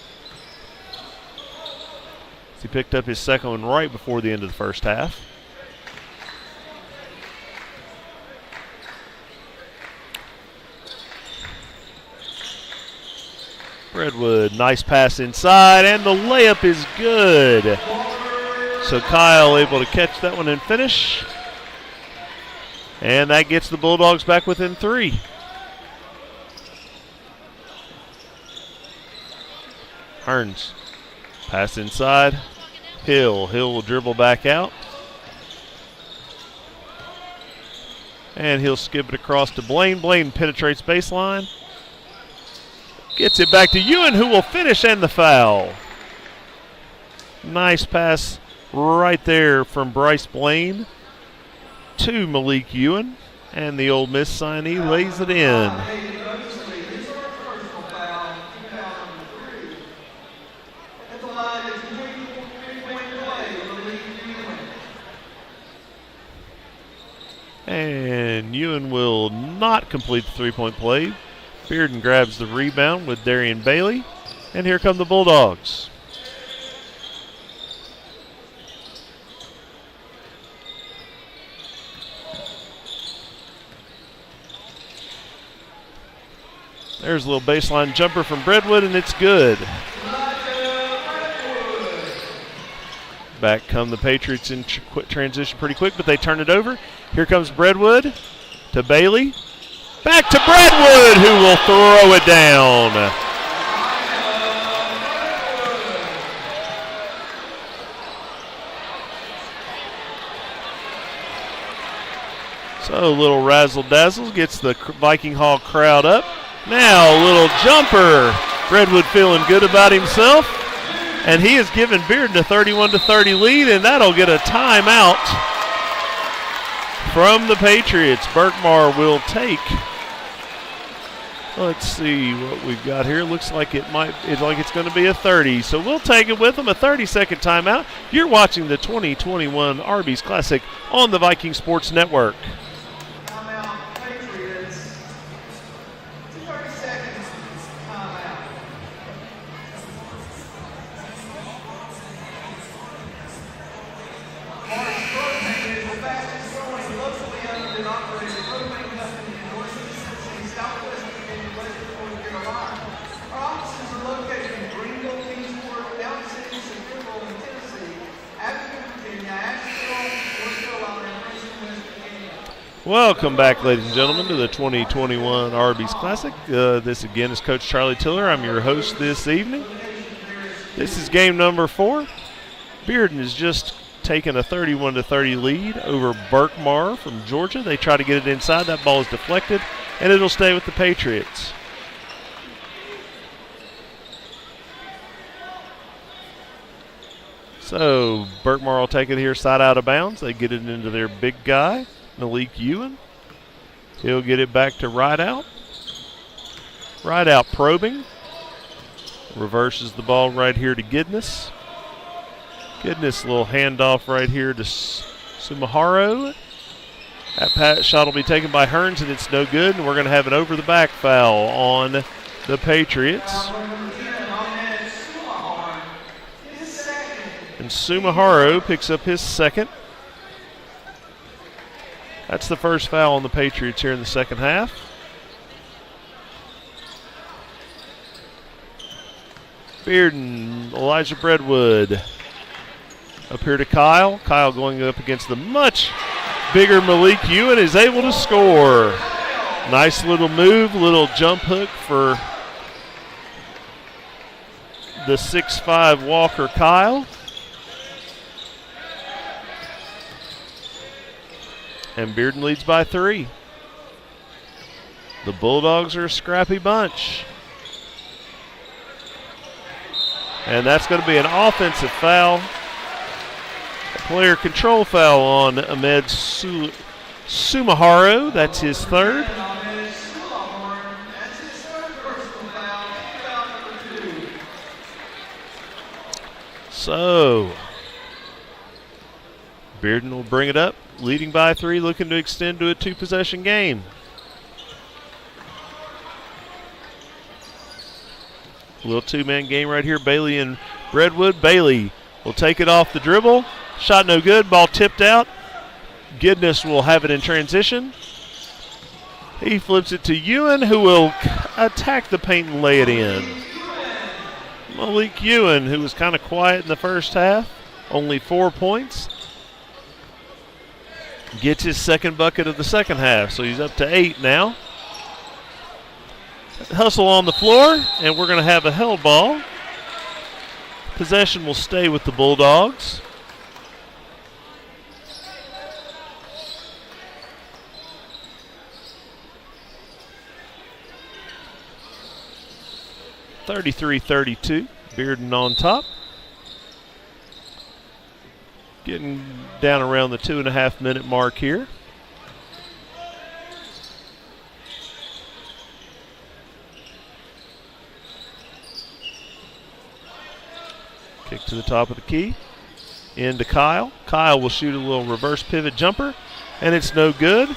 He picked up his second one right before the end of the first half. Redwood, nice pass inside, and the layup is good. So Kyle able to catch that one and finish. And that gets the Bulldogs back within 3. Hearns, pass inside. Hill will dribble back out. And he'll skip it across to Blaine. Blaine penetrates baseline. Gets it back to Ewan, who will finish, and the foul. Nice pass right there from Bryce Blaine to Malik Ewan, and the Ole Miss signee lays it in. And Ewan will not complete the three-point play. Bearden grabs the rebound with Darian Bailey, and here come the Bulldogs. There's a little baseline jumper from Breadwood, and it's good. Back come the Patriots in transition pretty quick, but they turn it over. Here comes Breadwood to Bailey. Back to Breadwood, who will throw it down. So a little razzle-dazzle gets the Viking Hall crowd up. Now a little jumper. Breadwood feeling good about himself. And he has given Bearden a 31-30 lead, and that'll get a timeout from the Patriots. Berkmar will take. Let's see what we've got here. Looks like it's going to be a 30. So we'll take it with them, a 30-second timeout. You're watching the 2021 Arby's Classic on the Viking Sports Network. Timeout, Patriots. 30 seconds, timeout. Mark's Propane is the fastest growing locally owned and operated propane company in North Mississippi, Southwest Virginia, Western North Carolina. Our offices are located in Greenville, Kingsport, Downey City, Central, and Tennessee, Abilene, Virginia, Asheville, North Carolina, and Princeton, West Virginia. Welcome back, ladies and gentlemen, to the 2021 Arby's Classic. This again is Coach Charlie Tiller. I'm your host this evening. This is game number 4. Bearden has just taken a 31-30 lead over Berkmar from Georgia. They try to get it inside. That ball is deflected, and it'll stay with the Patriots. So Berkmar will take it here side out of bounds. They get it into their big guy, Malik Ewan. He'll get it back to Rideout. Rideout probing. Reverses the ball right here to Gidness. Gidness, little handoff right here to Sumaharo. That shot will be taken by Hearns, and it's no good, and we're going to have an over-the-back foul on the Patriots. And Sumaharo picks up his second. That's the first foul on the Patriots here in the second half. Bearden, Elijah Breadwood. Up here to Kyle. Kyle going up against the much bigger Malik Ewan is able to score. Nice little move, little jump hook for the 6'5" Walker Kyle. And Bearden leads by 3. The Bulldogs are a scrappy bunch. And that's going to be an offensive foul. A player control foul on Ahmed Sumaharo. That's his third. So, Bearden will bring it up, leading by 3, looking to extend to a 2-possession game. A little 2-man game right here, Bailey and Breadwood. Bailey will take it off the dribble. Shot no good, ball tipped out. Gidness will have it in transition. He flips it to Ewan, who will attack the paint and lay it in. Malik Ewan, who was kind of quiet in the first half, only 4 points. Gets his second bucket of the second half, so he's up to 8 now. Hustle on the floor, and we're going to have a held ball. Possession will stay with the Bulldogs. (33-32). Bearden on top. Getting down around the 2.5-minute mark here. Kick to the top of the key. Into Kyle. Kyle will shoot a little reverse pivot jumper, and it's no good.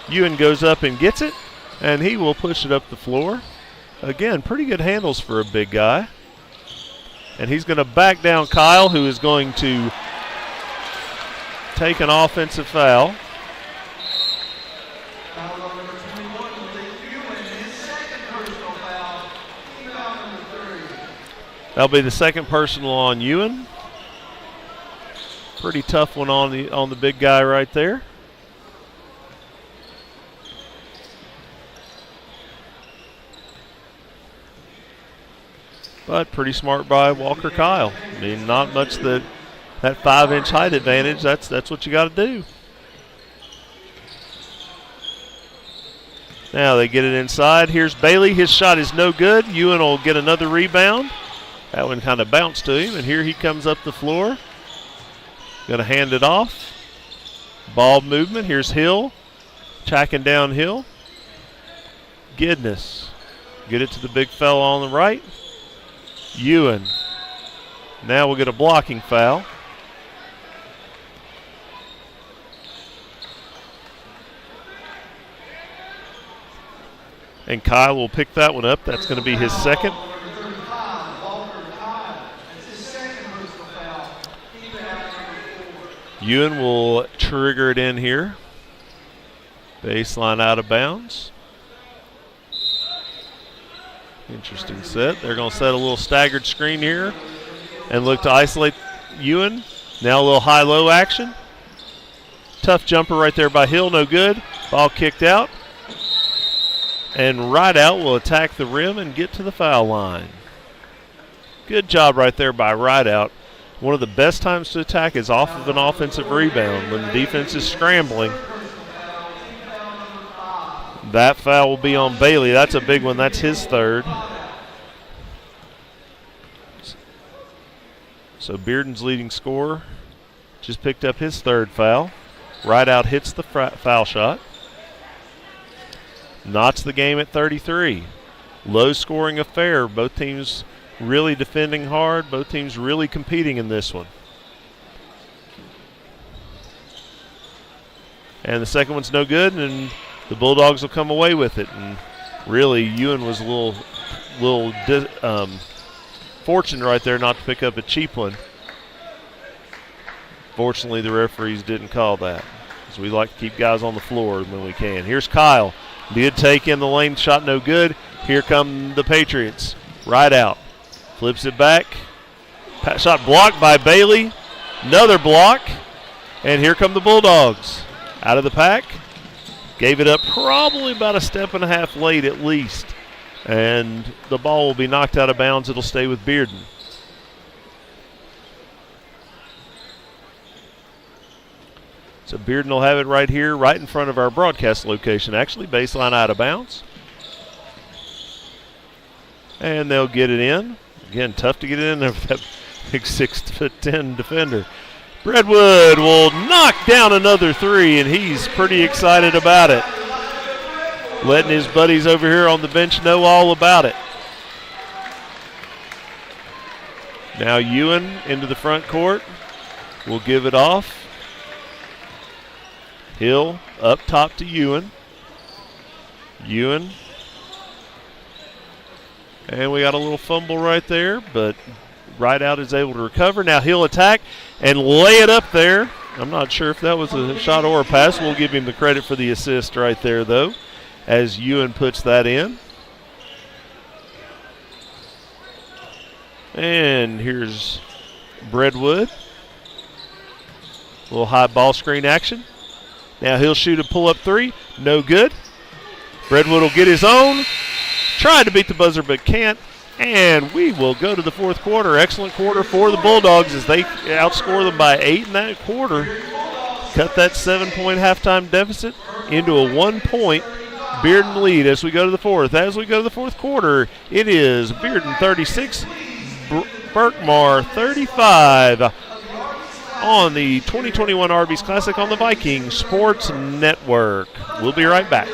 Ewan goes up and gets it, and he will push it up the floor. Again, pretty good handles for a big guy. And he's going to back down Kyle, who is going to take an offensive foul. That'll be the second personal on Ewan. Pretty tough one on the big guy right there. But pretty smart by Walker Kyle. I mean, not much that 5-inch height advantage. That's what you got to do. Now they get it inside. Here's Bailey. His shot is no good. Ewan will get another rebound. That one kind of bounced to him, and here he comes up the floor. Going to hand it off. Ball movement. Here's Hill. Tracking down Hill. Gidness. Get it to the big fella on the right. Ewan. Now we'll get a blocking foul. And Kyle will pick that one up. That's going to be his second. Ewan will trigger it in here. Baseline out of bounds. Interesting set. They're going to set a little staggered screen here and look to isolate Ewan. Now a little high-low action. Tough jumper right there by Hill, no good. Ball kicked out. And Rideout will attack the rim and get to the foul line. Good job right there by Rideout. one of the best times to attack is off of an offensive rebound when the defense is scrambling. That foul will be on Bailey. That's a big one. That's his third. So Bearden's leading scorer just picked up his third foul. Rideout hits the foul shot. Knots the game at 33. Low scoring affair. Both teams really defending hard. Both teams really competing in this one. And the second one's no good, and the Bulldogs will come away with it. And really, Ewan was a little fortunate right there not to pick up a cheap one. Fortunately, the referees didn't call that, because we like to keep guys on the floor when we can. Here's Kyle. Did take in the lane, shot no good. Here come the Patriots. Right out. Flips it back. Shot blocked by Bailey. Another block. And here come the Bulldogs. Out of the pack. Gave it up probably about a step and a half late at least. And the ball will be knocked out of bounds. It'll stay with Bearden. So Bearden will have it right here, right in front of our broadcast location, actually. Baseline out of bounds. And they'll get it in. Again, tough to get it in there with that big 6'10" defender. Redwood will knock down another three, and he's pretty excited about it. Letting his buddies over here on the bench know all about it. Now Ewan into the front court. Will give it off. Hill up top to Ewan. Ewan. And we got a little fumble right there, but Rideout is able to recover. Now he'll attack and lay it up there. I'm not sure if that was a shot or a pass. We'll give him the credit for the assist right there, though, as Ewan puts that in. And here's Breadwood. A little high ball screen action. Now he'll shoot a pull-up three. No good. Breadwood will get his own. Tried to beat the buzzer but can't. And we will go to the fourth quarter. Excellent quarter for the Bulldogs as they outscore them by 8 in that quarter. Cut that 7-point halftime deficit into a 1-point Bearden lead as we go to the fourth. As we go to the fourth quarter, it is Bearden 36, Berkmar 35 on the 2021 Arby's Classic on the Viking Sports Network. We'll be right back.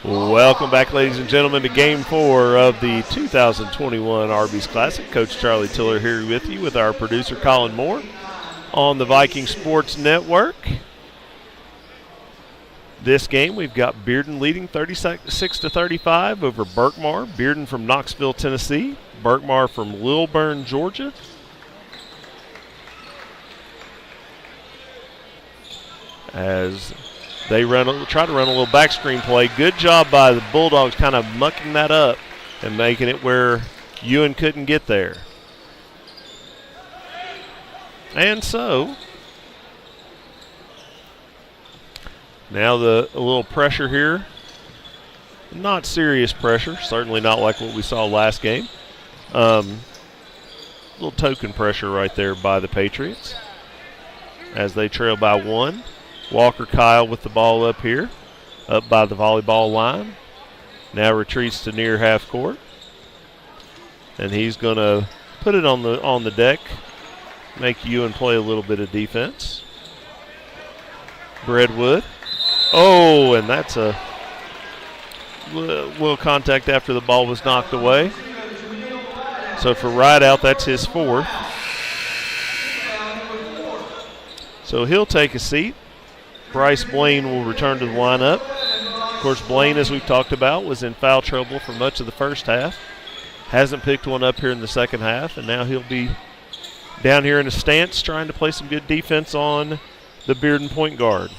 Welcome back, ladies and gentlemen, to Game 4 of the 2021 Arby's Classic. Coach Charlie Tiller here with you with our producer Colin Moore on the Viking Sports Network. This game, we've got Bearden leading 36-35 over Berkmar. Bearden from Knoxville, Tennessee. Berkmar from Lilburn, Georgia. As they try to run a little back screen play. Good job by the Bulldogs kind of mucking that up and making it where Ewan couldn't get there. And so, now a little pressure here. Not serious pressure, certainly not like what we saw last game. Little token pressure right there by the Patriots as they trail by 1. Walker Kyle with the ball up here, up by the volleyball line. Now retreats to near half court. And he's going to put it on the deck, make Ewan play a little bit of defense. Breadwood. Oh, and that's a little contact after the ball was knocked away. So for Rideout, that's his 4th. So he'll take a seat. Bryce Blaine will return to the lineup. Of course, Blaine, as we've talked about, was in foul trouble for much of the first half. Hasn't picked one up here in the second half, and now he'll be down here in a stance trying to play some good defense on the Bearden point guard.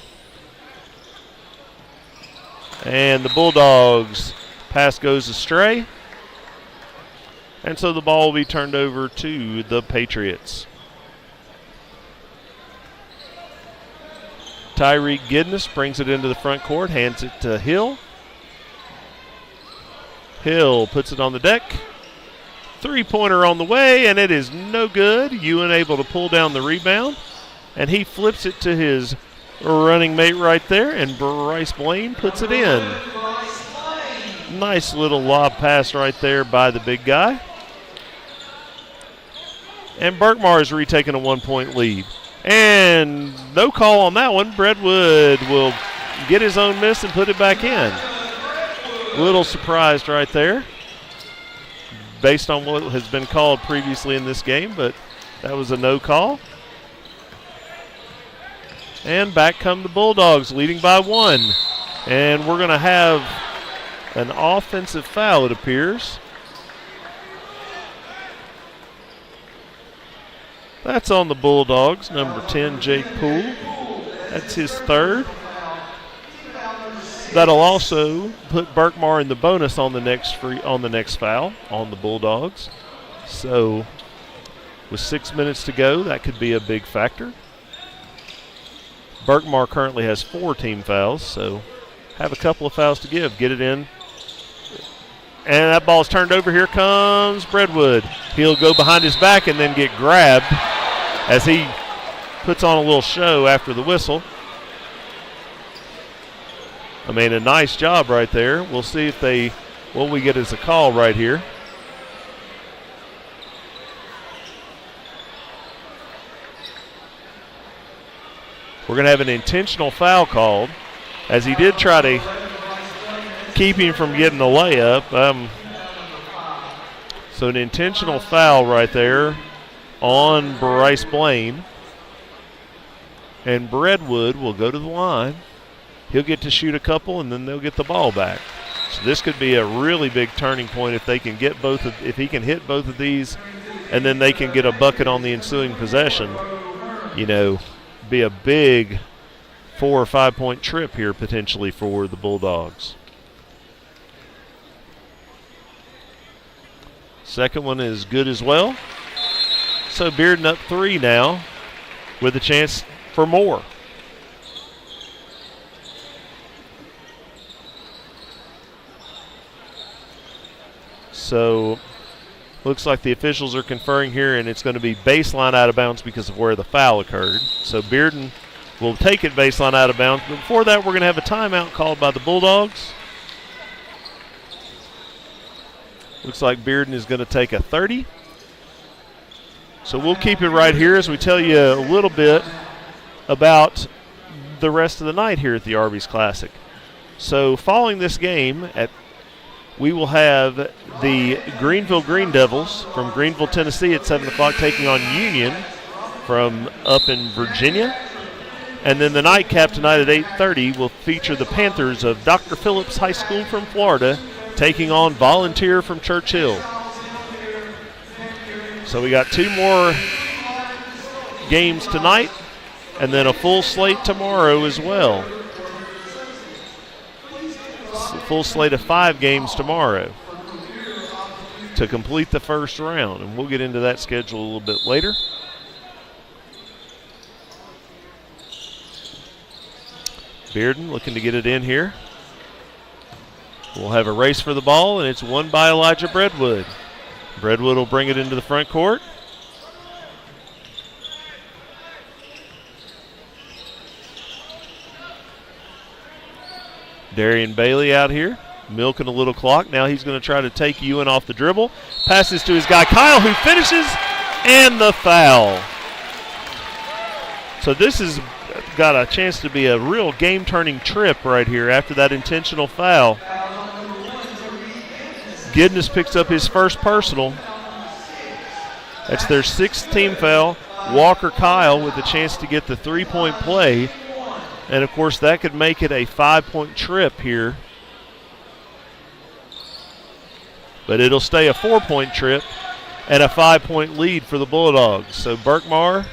And the Bulldogs pass goes astray. And so the ball will be turned over to the Patriots. Tyreek Gidness brings it into the front court, hands it to Hill. Hill puts it on the deck. Three-pointer on the way, and it is no good. Ewan able to pull down the rebound, and he flips it to his running mate right there, and Bryce Blaine puts it in. Nice little lob pass right there by the big guy. And Berkmar is retaking a 1-point lead. And no call on that one. Breadwood will get his own miss and put it back in. Little surprised right there based on what has been called previously in this game, but that was a no call. And back come the Bulldogs, leading by 1. And we're going to have an offensive foul, it appears. That's on the Bulldogs, number 10, Jake Poole. That's his 3rd. That'll also put Berkmar in the bonus on the next foul on the Bulldogs. So with 6 minutes to go, that could be a big factor. Berkmar currently has 4 team fouls, so have a couple of fouls to give. Get it in. And that ball's turned over. Here comes Breadwood. He'll go behind his back and then get grabbed as he puts on a little show after the whistle. I mean, a nice job right there. We'll see if what we get as a call right here. We're going to have an intentional foul called, as he did try to keep him from getting the layup. So an intentional foul right there on Bryce Blaine. And Breadwood will go to the line. He'll get to shoot a couple, and then they'll get the ball back. So this could be a really big turning point if they can get if he can hit both of these, and then they can get a bucket on the ensuing possession. You know, be a big 4 or 5 point trip here potentially for the Bulldogs. Second one is good as well. So Bearden up 3 now with a chance for more. So looks like the officials are conferring here, and it's going to be baseline out of bounds because of where the foul occurred. So Bearden will take it baseline out of bounds. But before that, we're going to have a timeout called by the Bulldogs. Looks like Bearden is going to take a 30. So we'll keep it right here as we tell you a little bit about the rest of the night here at the Arby's Classic. So following this game, we will have the Greenville Green Devils from Greenville, Tennessee at 7 o'clock taking on Union from up in Virginia. And then the nightcap tonight at 8:30 will feature the Panthers of Dr. Phillips High School from Florida taking on Volunteer from Churchill. So we got 2 more games tonight and then a full slate tomorrow as well. A full slate of 5 games tomorrow to complete the first round, and we'll get into that schedule a little bit later. Bearden looking to get it in here. We'll have a race for the ball, and it's won by Elijah Breadwood. Breadwood will bring it into the front court. Darian Bailey out here, milking a little clock. Now he's going to try to take Ewan off the dribble. Passes to his guy Kyle, who finishes, and the foul. So this has got a chance to be a real game-turning trip right here after that intentional foul. Gidness picks up his first personal, That's their 6th team foul. Walker Kyle with a chance to get the 3-point play. And, of course, that could make it a 5-point trip here. But it'll stay a 4-point trip and a 5-point lead for the Bulldogs. So Berkmar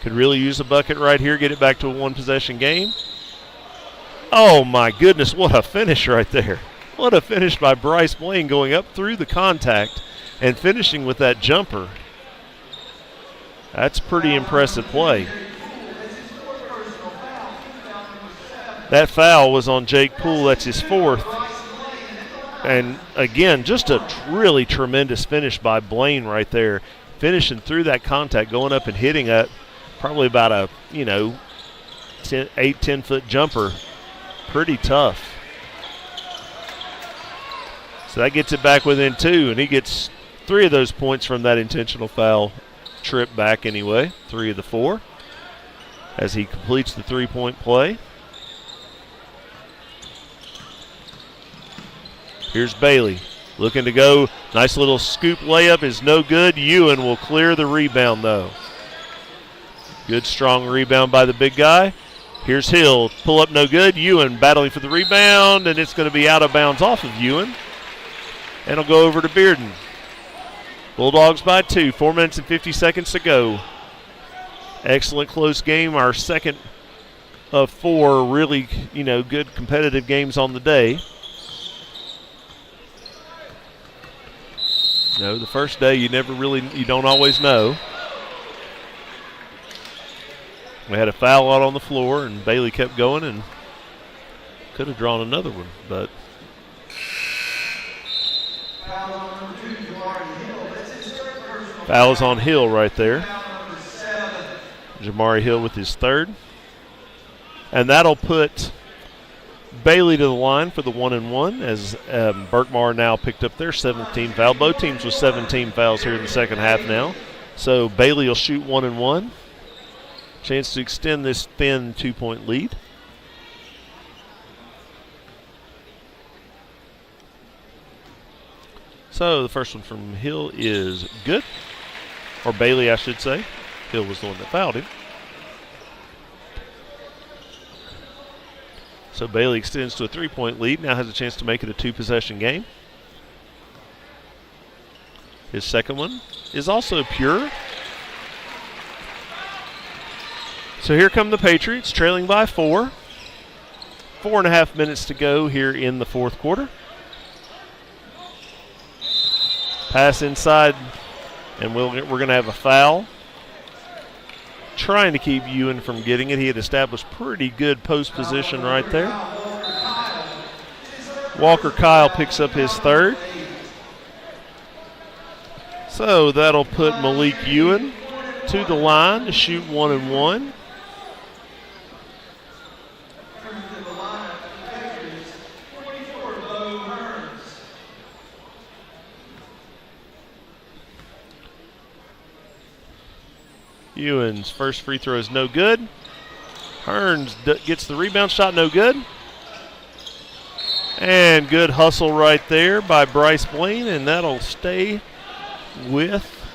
could really use a bucket right here, get it back to a 1-possession game. Oh, my goodness, what a finish right there. What a finish by Bryce Blaine, going up through the contact and finishing with that jumper. That's pretty impressive play. That foul was on Jake Poole. That's his 4th. And, again, just a really tremendous finish by Blaine right there, finishing through that contact, going up and hitting that probably about a, 8-10-foot jumper. Pretty tough. So that gets it back within 2, and he gets 3 of those points from that intentional foul trip back anyway, 3 of the 4, as he completes the 3-point play. Here's Bailey looking to go. Nice little scoop layup is no good. Ewan will clear the rebound, though. Good, strong rebound by the big guy. Here's Hill. Pull up no good. Ewan battling for the rebound, and it's going to be out of bounds off of Ewan. And it'll go over to Bearden. Bulldogs by 2. 4 minutes and 50 seconds to go. Excellent close game. Our second of 4 really, good competitive games on the day. The first day you don't always know. We had a foul out on the floor, and Bailey kept going and could have drawn another one, but. Foul is on Hill right there. Jamari Hill with his 3rd. And that'll put Bailey to the line for the 1-and-1 as Berkmar now picked up their 17th foul. Both teams with 17 fouls here in the second half now. So Bailey will shoot 1-and-1. Chance to extend this thin 2-point lead. So the first one from Hill is good. Or Bailey, I should say. Hill was the one that fouled him. So Bailey extends to a 3-point lead. Now has a chance to make it a 2-possession game. His second one is also pure. So here come the Patriots, trailing by 4. 4.5 minutes to go here in the 4th quarter. Pass inside, and we're going to have a foul. Trying to keep Ewan from getting it. He had established pretty good post position right there. Walker Kyle picks up his 3rd. So that'll put Malik Ewan to the line to shoot 1-and-1. Ewan's first free throw is no good. Hearns gets the rebound shot, no good. And good hustle right there by Bryce Blaine, and that'll stay with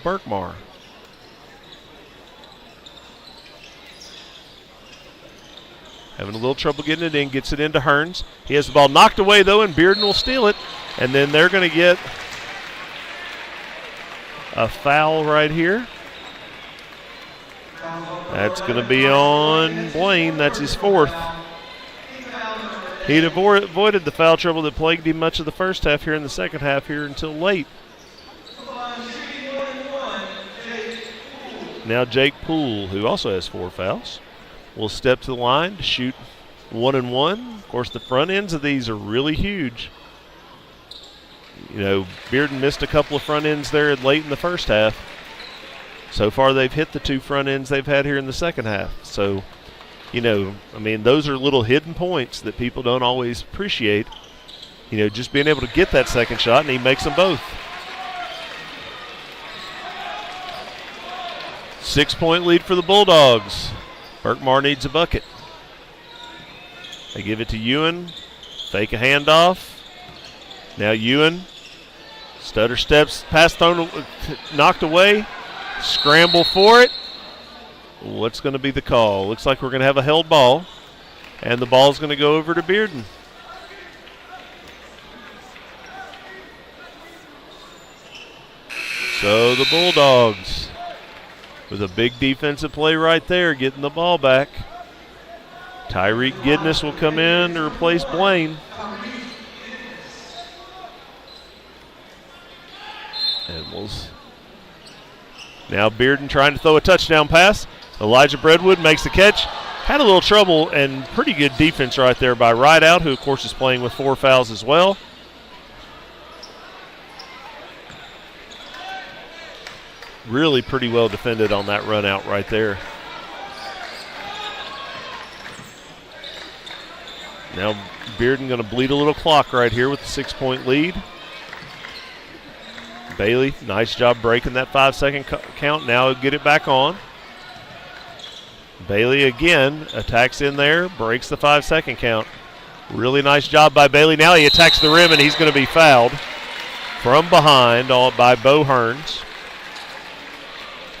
Berkmar. Having a little trouble getting it in, gets it into Hearns. He has the ball knocked away, though, and Bearden will steal it. And then they're going to get a foul right here. That's going to be on Blaine. That's his 4th. He'd avoided the foul trouble that plagued him much of the first half here in the second half here until late. Now Jake Poole, who also has 4 fouls, will step to the line to shoot 1-and-1. Of course, the front ends of these are really huge. Bearden missed a couple of front ends there late in the first half. So far, they've hit the 2 front ends they've had here in the second half. So, those are little hidden points that people don't always appreciate. Just being able to get that second shot, and he makes them both. 6-point lead for the Bulldogs. Berkmar needs a bucket. They give it to Ewan. Fake a handoff. Now Ewan, stutter steps, pass thrown, knocked away, scramble for it. What's going to be the call? Looks like we're going to have a held ball, and the ball's going to go over to Bearden. So the Bulldogs, with a big defensive play right there, getting the ball back. Tyreek Gidness will come in to replace Blaine. And now Bearden trying to throw a touchdown pass. Elijah Breadwood makes the catch. Had a little trouble, and pretty good defense right there by Rideout, who of course is playing with 4 fouls as well. Really pretty well defended on that run out right there. Now Bearden going to bleed a little clock right here with the 6-point lead. Bailey, nice job breaking that 5-second count. Now get it back on. Bailey again attacks in there, breaks the 5-second count. Really nice job by Bailey. Now he attacks the rim, and he's going to be fouled from behind all by Bo Hearns.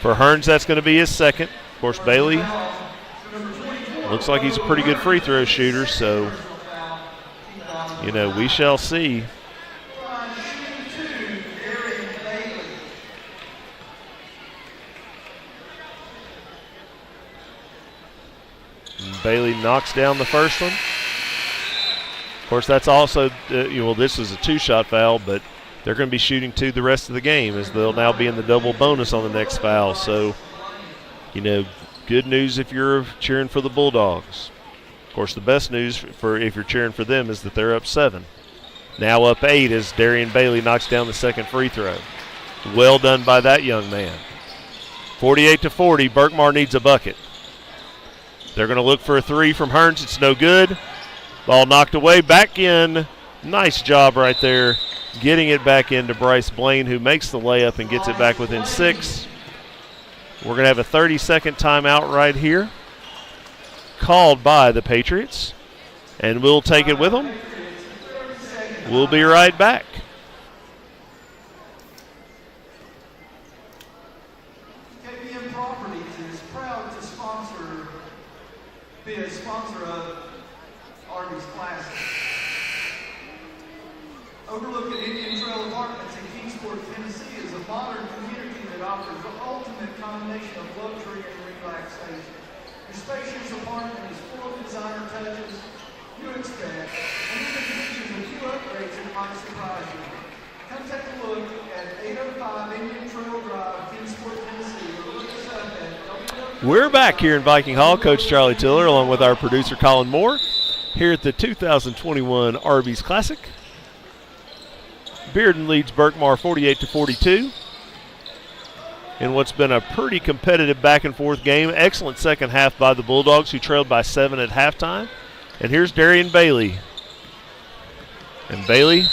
For Hearns, that's going to be his second. Of course, Bailey looks like he's a pretty good free throw shooter, so, you know, we shall see. Bailey knocks down the first one. Of course, that's also, this is a 2-shot foul, but they're going to be shooting 2 the rest of the game, as they'll now be in the double bonus on the next foul. So, good news if you're cheering for the Bulldogs. Of course, the best news for if you're cheering for them is that they're up 7. Now up 8 as Darian Bailey knocks down the second free throw. Well done by that young man. 48-40, Berkmar needs a bucket. They're going to look for a 3 from Hearns. It's no good. Ball knocked away, back in. Nice job right there, getting it back into Bryce Blaine, who makes the layup and gets it back within 6. We're going to have a 30-second timeout right here, called by the Patriots, and we'll take it with them. We'll be right back. Be a sponsor of Arby's Classic. Overlooking Indian Trail Apartments in Kingsport, Tennessee is a modern community that offers the ultimate combination of luxury and relaxation. Your spacious apartment is full of designer touches you expect, and even features a few upgrades that might surprise you. Come take a look at 805 Indian Trail Drive, Kingsport, Tennessee, or look us up at We're back here in Viking Hall. Coach Charlie Tiller along with our producer Colin Moore here at the 2021 Arby's Classic. Bearden leads Berkmar 48-42 in what's been a pretty competitive back and forth game. Excellent second half by the Bulldogs, who trailed by 7 at halftime. And here's Darian Bailey. And Bailey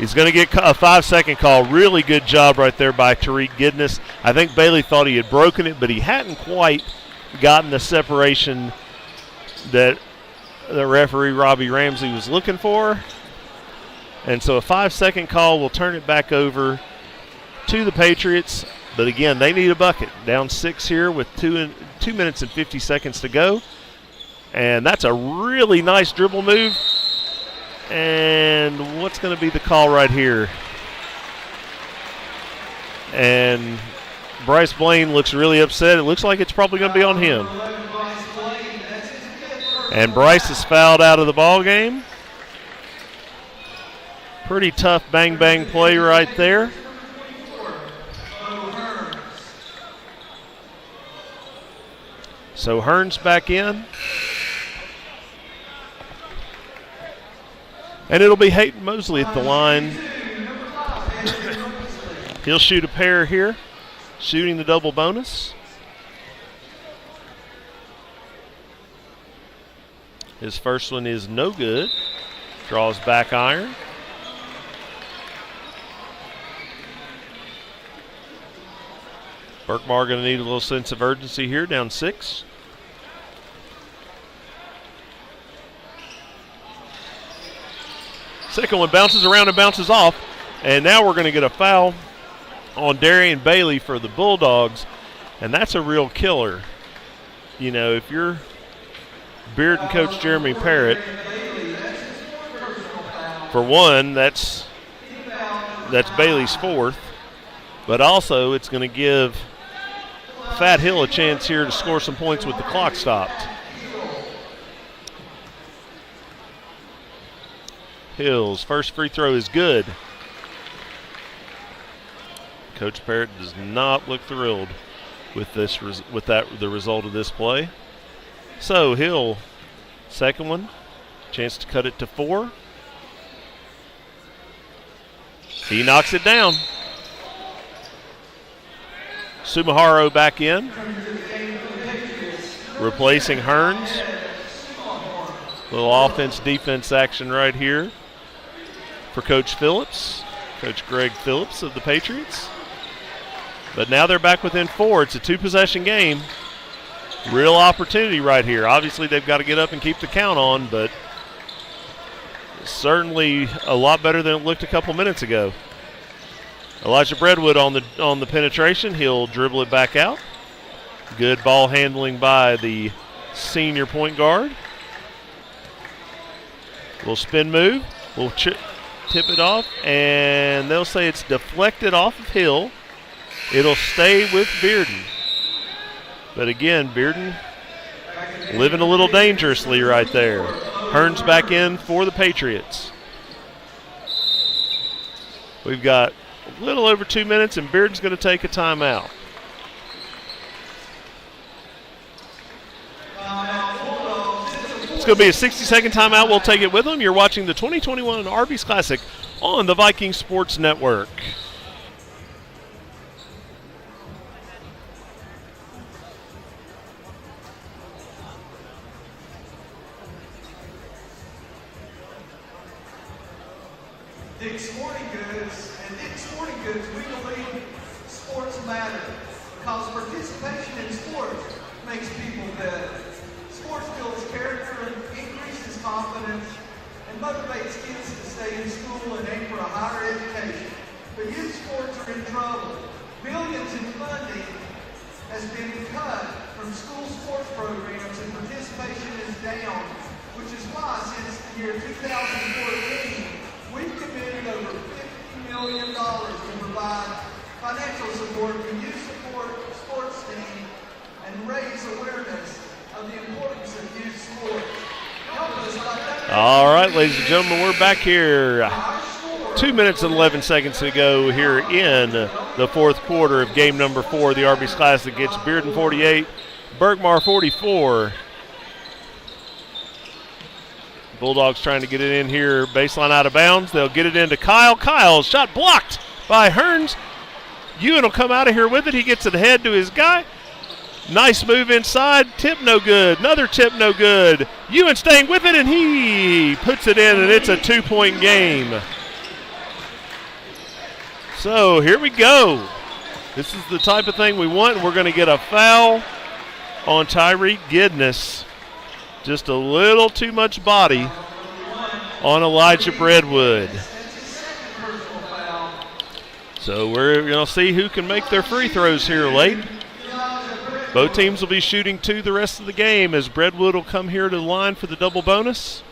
is going to get a 5-second call. Really good job right there by Tyreek Gidness. I think Bailey thought he had broken it, but he hadn't quite gotten the separation that the referee Robbie Ramsey was looking for. And so a 5-second call will turn it back over to the Patriots. But again, they need a bucket. Down 6 here with 2 minutes and 50 seconds to go. And that's a really nice dribble move. And what's going to be the call right here? And Bryce Blaine looks really upset. It looks like it's probably going to be on him. And Bryce is fouled out of the ball game. Pretty tough bang-bang play right there. So Hearns back in. And it'll be Hayden Mosley at the line. He'll shoot a pair here, shooting the double bonus. His first one is no good. Draws back iron. Berkmar going to need a little sense of urgency here, down 6. Second one bounces around and bounces off. And now we're going to get a foul on Darian Bailey for the Bulldogs. And that's a real killer. You know, if you're Bearden coach Jeremy Parrott, for one, that's Bailey's fourth. But also it's going to give Fat Hill a chance here to score some points with the clock stopped. Hill's first free throw is good. Coach Parrott does not look thrilled with the result of this play. So Hill, second one, chance to cut it to 4. He knocks it down. Sumaharo back in, replacing Hearns. Little offense-defense action right here for Coach Phillips, Coach Greg Phillips of the Patriots. But now they're back within 4. It's a 2-possession game. Real opportunity right here. Obviously, they've got to get up and keep the count on, but certainly a lot better than it looked a couple minutes ago. Elijah Breadwood on the penetration. He'll dribble it back out. Good ball handling by the senior point guard. Little spin move. We'll tip it off, and they'll say it's deflected off of Hill. It'll stay with Bearden. But again, Bearden living a little dangerously right there. Hearns back in for the Patriots. We've got a little over 2 minutes, and Bearden's going to take a timeout. It's going to be a 60-second timeout. We'll take it with them. You're watching the 2021 Arby's Classic on the Viking Sports Network. Dick's Sporting Goods, and Dick's Sporting Goods, we believe sports matter because participation in sports makes people better. Sports builds character, increases confidence, and motivates kids to stay in school and aim for a higher education. But youth sports are in trouble. Billions in funding has been cut from school sports programs and participation is down, which is why since the year 2014, we've committed over $50 million to provide financial support to youth support sports teams and raise awareness of the importance of youth sports. All right, ladies and gentlemen, we're back here. 2 minutes and 11 seconds to go here in the fourth quarter of game number 4 of the Arby's Classic. It's Bearden 48, Berkmar 44. Bulldogs trying to get it in here, baseline out of bounds. They'll get it into Kyle. Kyle's shot blocked by Hearns. Ewan will come out of here with it. He gets it ahead to his guy. Nice move inside. Tip no good. Another tip no good. Ewan staying with it, and he puts it in, and it's a 2-point game. So here we go. This is the type of thing we want, and we're going to get a foul on Tyreek Gidness. Just a little too much body on Elijah Breadwood. So we're going to see who can make their free throws here late. Both teams will be shooting 2 the rest of the game as Breadwood will come here to the line for the double bonus.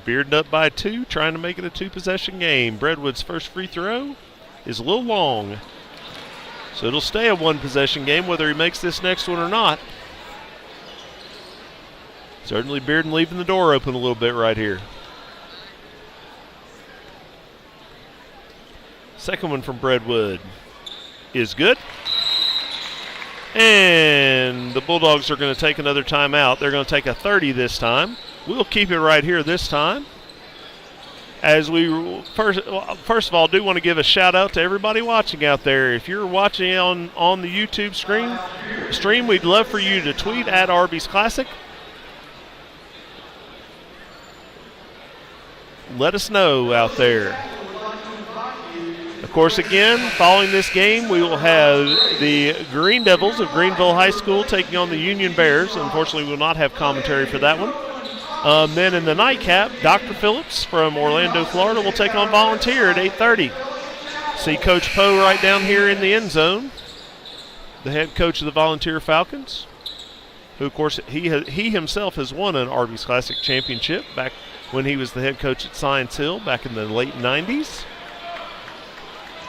Bearden up by 2, trying to make it a 2-possession game. Breadwood's first free throw is a little long. So it'll stay a 1-possession game whether he makes this next one or not. Certainly Bearden leaving the door open a little bit right here. Second one from Breadwood is good. And the Bulldogs are going to take another timeout. They're going to take a 30 this time. We'll keep it right here this time. As we first of all, do want to give a shout out to everybody watching out there. If you're watching on the YouTube stream, we'd love for you to tweet at Arby's Classic. Let us know out there. Of course, again, following this game, we will have the Green Devils of Greenville High School taking on the Union Bears. Unfortunately, we will not have commentary for that one. Then in the nightcap, Dr. Phillips from Orlando, Florida will take on Volunteer at 8:30. See Coach Poe right down here in the end zone, the head coach of the Volunteer Falcons, who, of course, he himself has won an Arby's Classic championship back when he was the head coach at Science Hill back in the late 90s.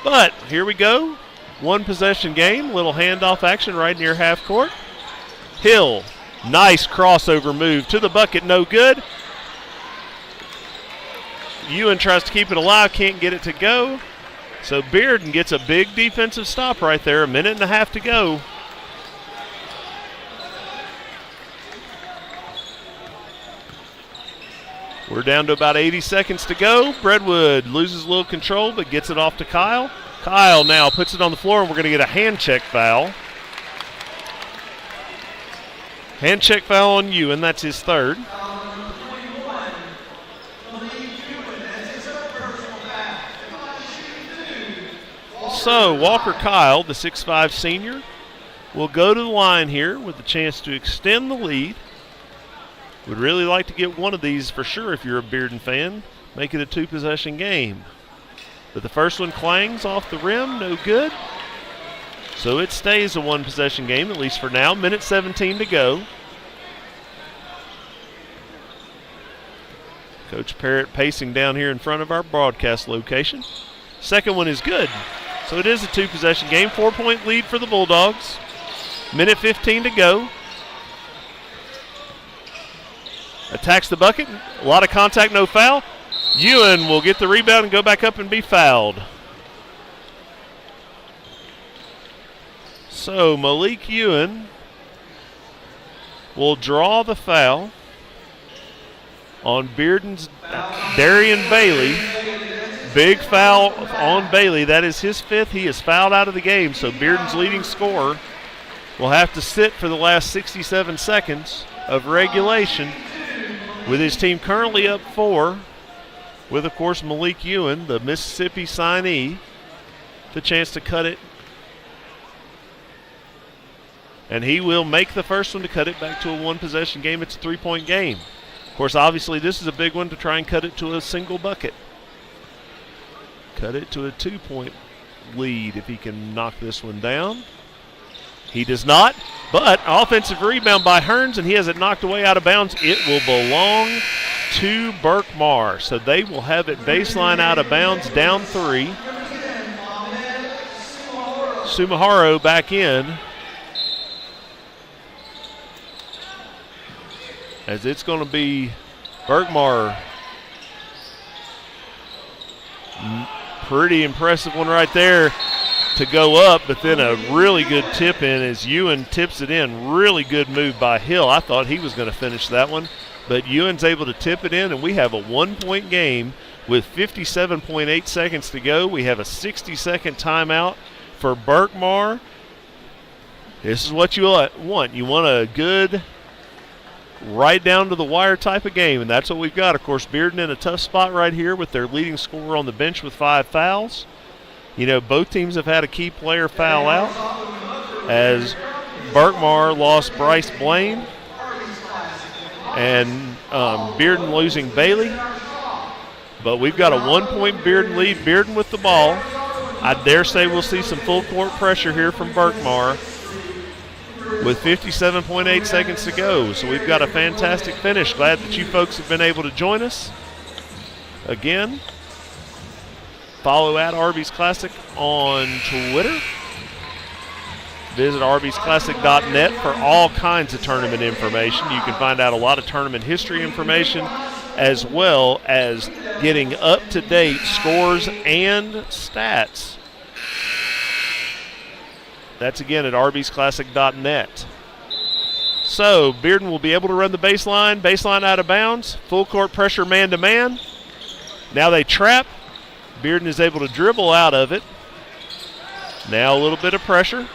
But here we go. One possession game, little handoff action right near half court. Hill, nice crossover move to the bucket, no good. Ewan tries to keep it alive, can't get it to go. So Bearden gets a big defensive stop right there, a minute and a half to go. We're down to about 80 seconds to go. Brentwood loses a little control but gets it off to Kyle. Kyle now puts it on the floor and we're going to get a hand check foul. Hand check foul on Ewan, that's his third. So Walker Kyle, the 6'5 senior, will go to the line here with the chance to extend the lead. Would really like to get one of these for sure if you're a Bearden fan. Make it a two-possession game. But the first one clangs off the rim, no good. So it stays a one-possession game, at least for now. Minute 17 to go. Coach Parrott pacing down here in front of our broadcast location. Second one is good. So it is a two-possession game. 4-point lead for the Bulldogs. Minute 15 to go. Attacks the bucket. A lot of contact, no foul. Ewan will get the rebound and go back up and be fouled. So Malik Ewan will draw the foul on Bearden's Darian Bailey. Big foul on Bailey. That is his fifth. He is fouled out of the game. So Bearden's leading scorer will have to sit for the last 67 seconds of regulation, with his team currently up 4, with, of course, Malik Ewan, the Mississippi signee, the chance to cut it. And he will make the first one to cut it back to a one-possession game. It's a 3-point game. Of course, obviously, this is a big one to try and cut it to a single bucket. Cut it to a 2-point lead if he can knock this one down. He does not, but offensive rebound by Hearns, and he has it knocked away out of bounds. It will belong to Berkmar, so they will have it baseline out of bounds, down 3. Sumaharo back in, as it's going to be Berkmar. Pretty impressive one right there to go up, but then a really good tip in as Ewan tips it in. Really good move by Hill. I thought he was going to finish that one, but Ewan's able to tip it in, and we have a 1-point game with 57.8 seconds to go. We have a 60-second timeout for Berkmar. This is what you want. You want a good, right down to the wire type of game, and that's what we've got. Of course, Bearden in a tough spot right here with their leading scorer on the bench with 5 fouls. You know, both teams have had a key player foul out, as Berkmar lost Bryce Blaine and Bearden losing Bailey. But we've got a 1-point Bearden lead. Bearden with the ball. I dare say we'll see some full court pressure here from Berkmar with 57.8 seconds to go. So we've got a fantastic finish. Glad that you folks have been able to join us. Again, follow at Arby's Classic on Twitter. Visit arbysclassic.net for all kinds of tournament information. You can find out a lot of tournament history information, as well as getting up-to-date scores and stats. That's again at arbysclassic.net. So Bearden will be able to run the baseline out of bounds, full court pressure man-to-man. Now they trap. Bearden is able to dribble out of it. Now a little bit of pressure.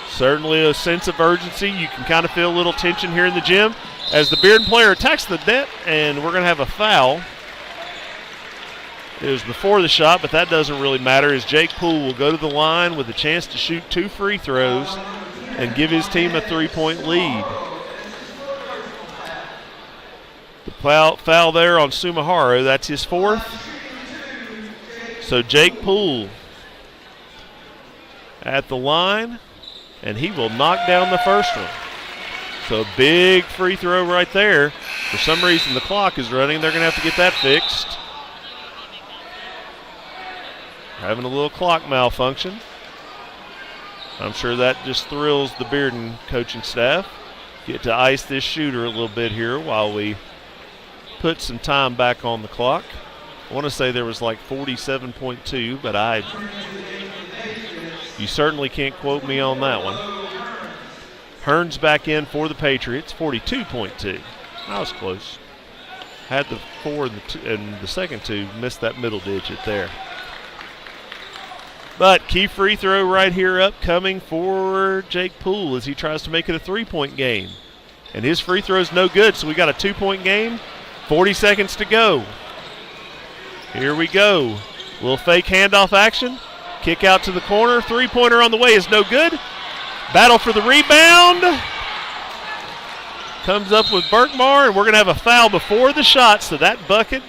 Certainly a sense of urgency. You can kind of feel a little tension here in the gym as the Bearden player attacks the net, and we're going to have a foul. It was before the shot, but that doesn't really matter, as Jake Poole will go to the line with a chance to shoot 2 free throws and give his team a 3-point lead. Foul there on Sumihara. That's his fourth. So Jake Poole at the line, and he will knock down the first one. So a big free throw right there. For some reason the clock is running. They're going to have to get that fixed. Having a little clock malfunction. I'm sure that just thrills the Bearden coaching staff. Get to ice this shooter a little bit here while we put some time back on the clock. I want to say there was like 47.2, but you certainly can't quote me on that one. Hearns back in for the Patriots, 42.2. That was close. Had the 4 and the second 2, missed that middle digit there. But key free throw right here upcoming for Jake Poole as he tries to make it a 3-point game. And his free throw is no good, so we got a 2-point game. 40 seconds to go. Here we go. Little fake handoff action. Kick out to the corner. 3-pointer on the way is no good. Battle for the rebound. Comes up with Berkmar, and we're going to have a foul before the shot, so that bucket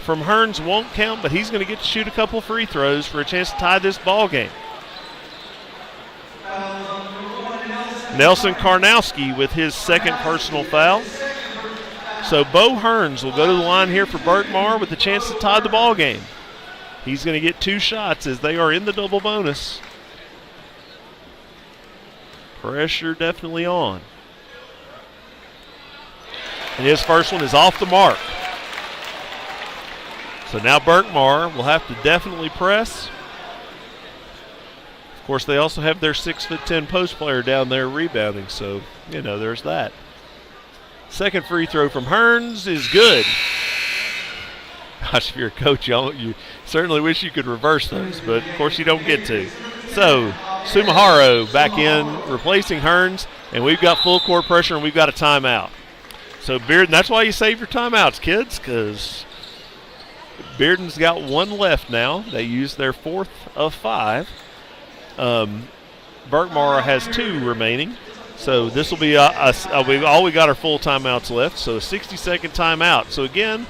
from Hearns won't count, but he's going to get to shoot a couple free throws for a chance to tie this ball game. Nelson Karnowski with his second personal foul. So Bo Hearns will go to the line here for Berkmar with a chance to tie the ball game. He's going to get 2 shots as they are in the double bonus. Pressure definitely on. And his first one is off the mark. So now Berkmar will have to definitely press. Of course, they also have their 6'10" post player down there rebounding, so, there's that. Second free throw from Hearns is good. Gosh, if you're a coach, you certainly wish you could reverse those, but of course you don't get to. So Sumihara back in, replacing Hearns, and we've got full court pressure and we've got a timeout. So Bearden, that's why you save your timeouts, kids, because Bearden's got 1 left now. They used their 4th of 5. Berkmar has 2 remaining. So this will be all we got are full timeouts left. So a 60-second timeout. So again,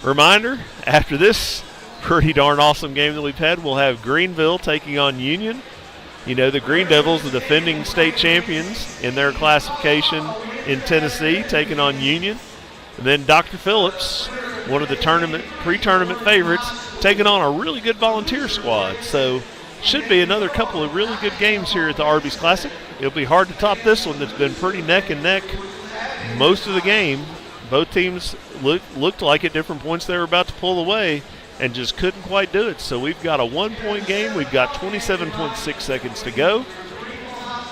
reminder, after this pretty darn awesome game that we've had, we'll have Greenville taking on Union. The Green Devils, the defending state champions in their classification in Tennessee, taking on Union. And then Dr. Phillips, one of the pre-tournament favorites, taking on a really good volunteer squad. So should be another couple of really good games here at the Arby's Classic. It'll be hard to top this one that's been pretty neck and neck most of the game. Both teams looked like at different points they were about to pull away and just couldn't quite do it. So we've got a 1-point game. We've got 27.6 seconds to go.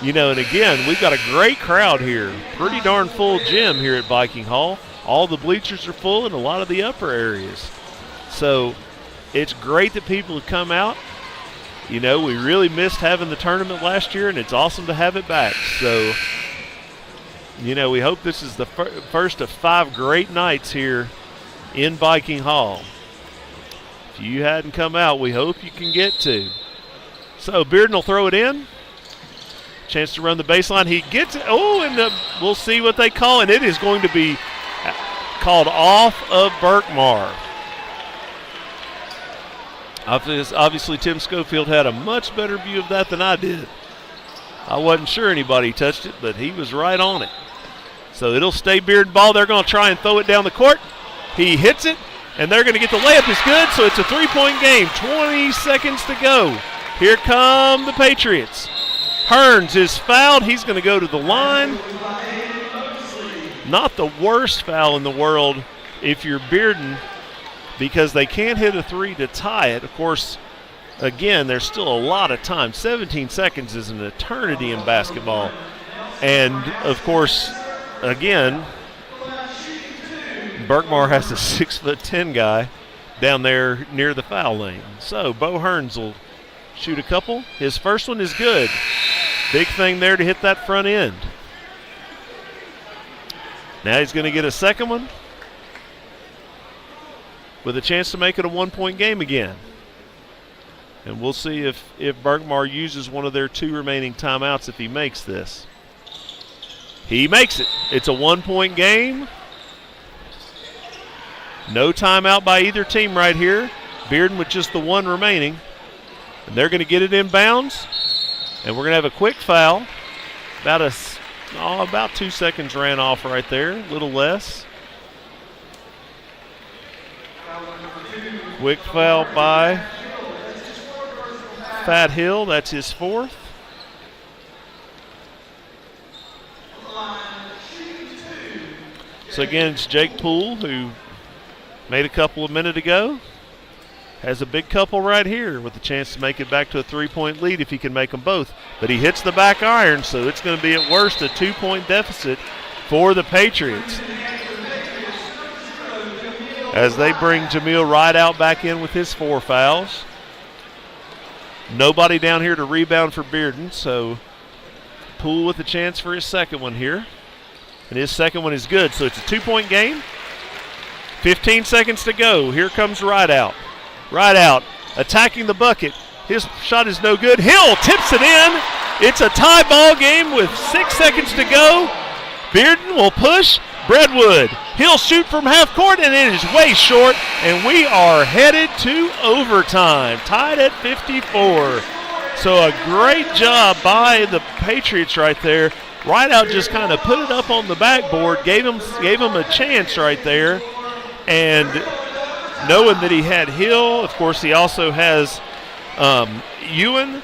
And again, we've got a great crowd here. Pretty darn full gym here at Viking Hall. All the bleachers are full in a lot of the upper areas. So it's great that people have come out. We really missed having the tournament last year, and it's awesome to have it back. So, we hope this is the first of 5 great nights here in Viking Hall. If you hadn't come out, we hope you can get to. So Bearden will throw it in. Chance to run the baseline. He gets it. Oh, and we'll see what they call, and it is going to be called off of Berkmar. Obviously, Tim Schofield had a much better view of that than I did. I wasn't sure anybody touched it, but he was right on it. So it'll stay Bearden ball. They're going to try and throw it down the court. He hits it, and they're going to get the layup. It's good, so it's a 3-point game. 20 seconds to go. Here come the Patriots. Hearns is fouled. He's going to go to the line. Not the worst foul in the world if you're Bearden, because they can't hit a 3 to tie it. Of course, again, there's still a lot of time. 17 seconds is an eternity in basketball. And, of course, again, Berkmar has a 6'10" guy down there near the foul lane. So Bo Hearns will shoot a couple. His first one is good. Big thing there to hit that front end. Now he's going to get a second one with a chance to make it a 1-point game again. And we'll see if Berkmar uses one of their 2 remaining timeouts if he makes this. He makes it. It's a 1-point game. No timeout by either team right here. Bearden with just the one remaining. And they're going to get it inbounds. And we're going to have a quick foul. About 2 seconds ran off right there, a little less. Quick foul by Fat Hill. That's his fourth. So again, it's Jake Poole, who made a couple a minute ago. Has a big couple right here with a chance to make it back to a 3-point lead if he can make them both. But he hits the back iron, so it's going to be at worst a 2-point deficit for the Patriots. As they bring Jamil Rideout back in with his 4 fouls. Nobody down here to rebound for Bearden, so Poole with a chance for his second one here. And his second one is good, so it's a 2-point game. 15 seconds to go. Here comes Rideout. Rideout attacking the bucket. His shot is no good. Hill tips it in. It's a tie ball game with 6 seconds to go. Bearden will push. Breadwood. He'll shoot from half court, and it is way short. And we are headed to overtime. Tied at 54. So a great job by the Patriots right there. Rideout just kind of put it up on the backboard, gave him a chance right there. And knowing that he had Hill, of course he also has Ewan.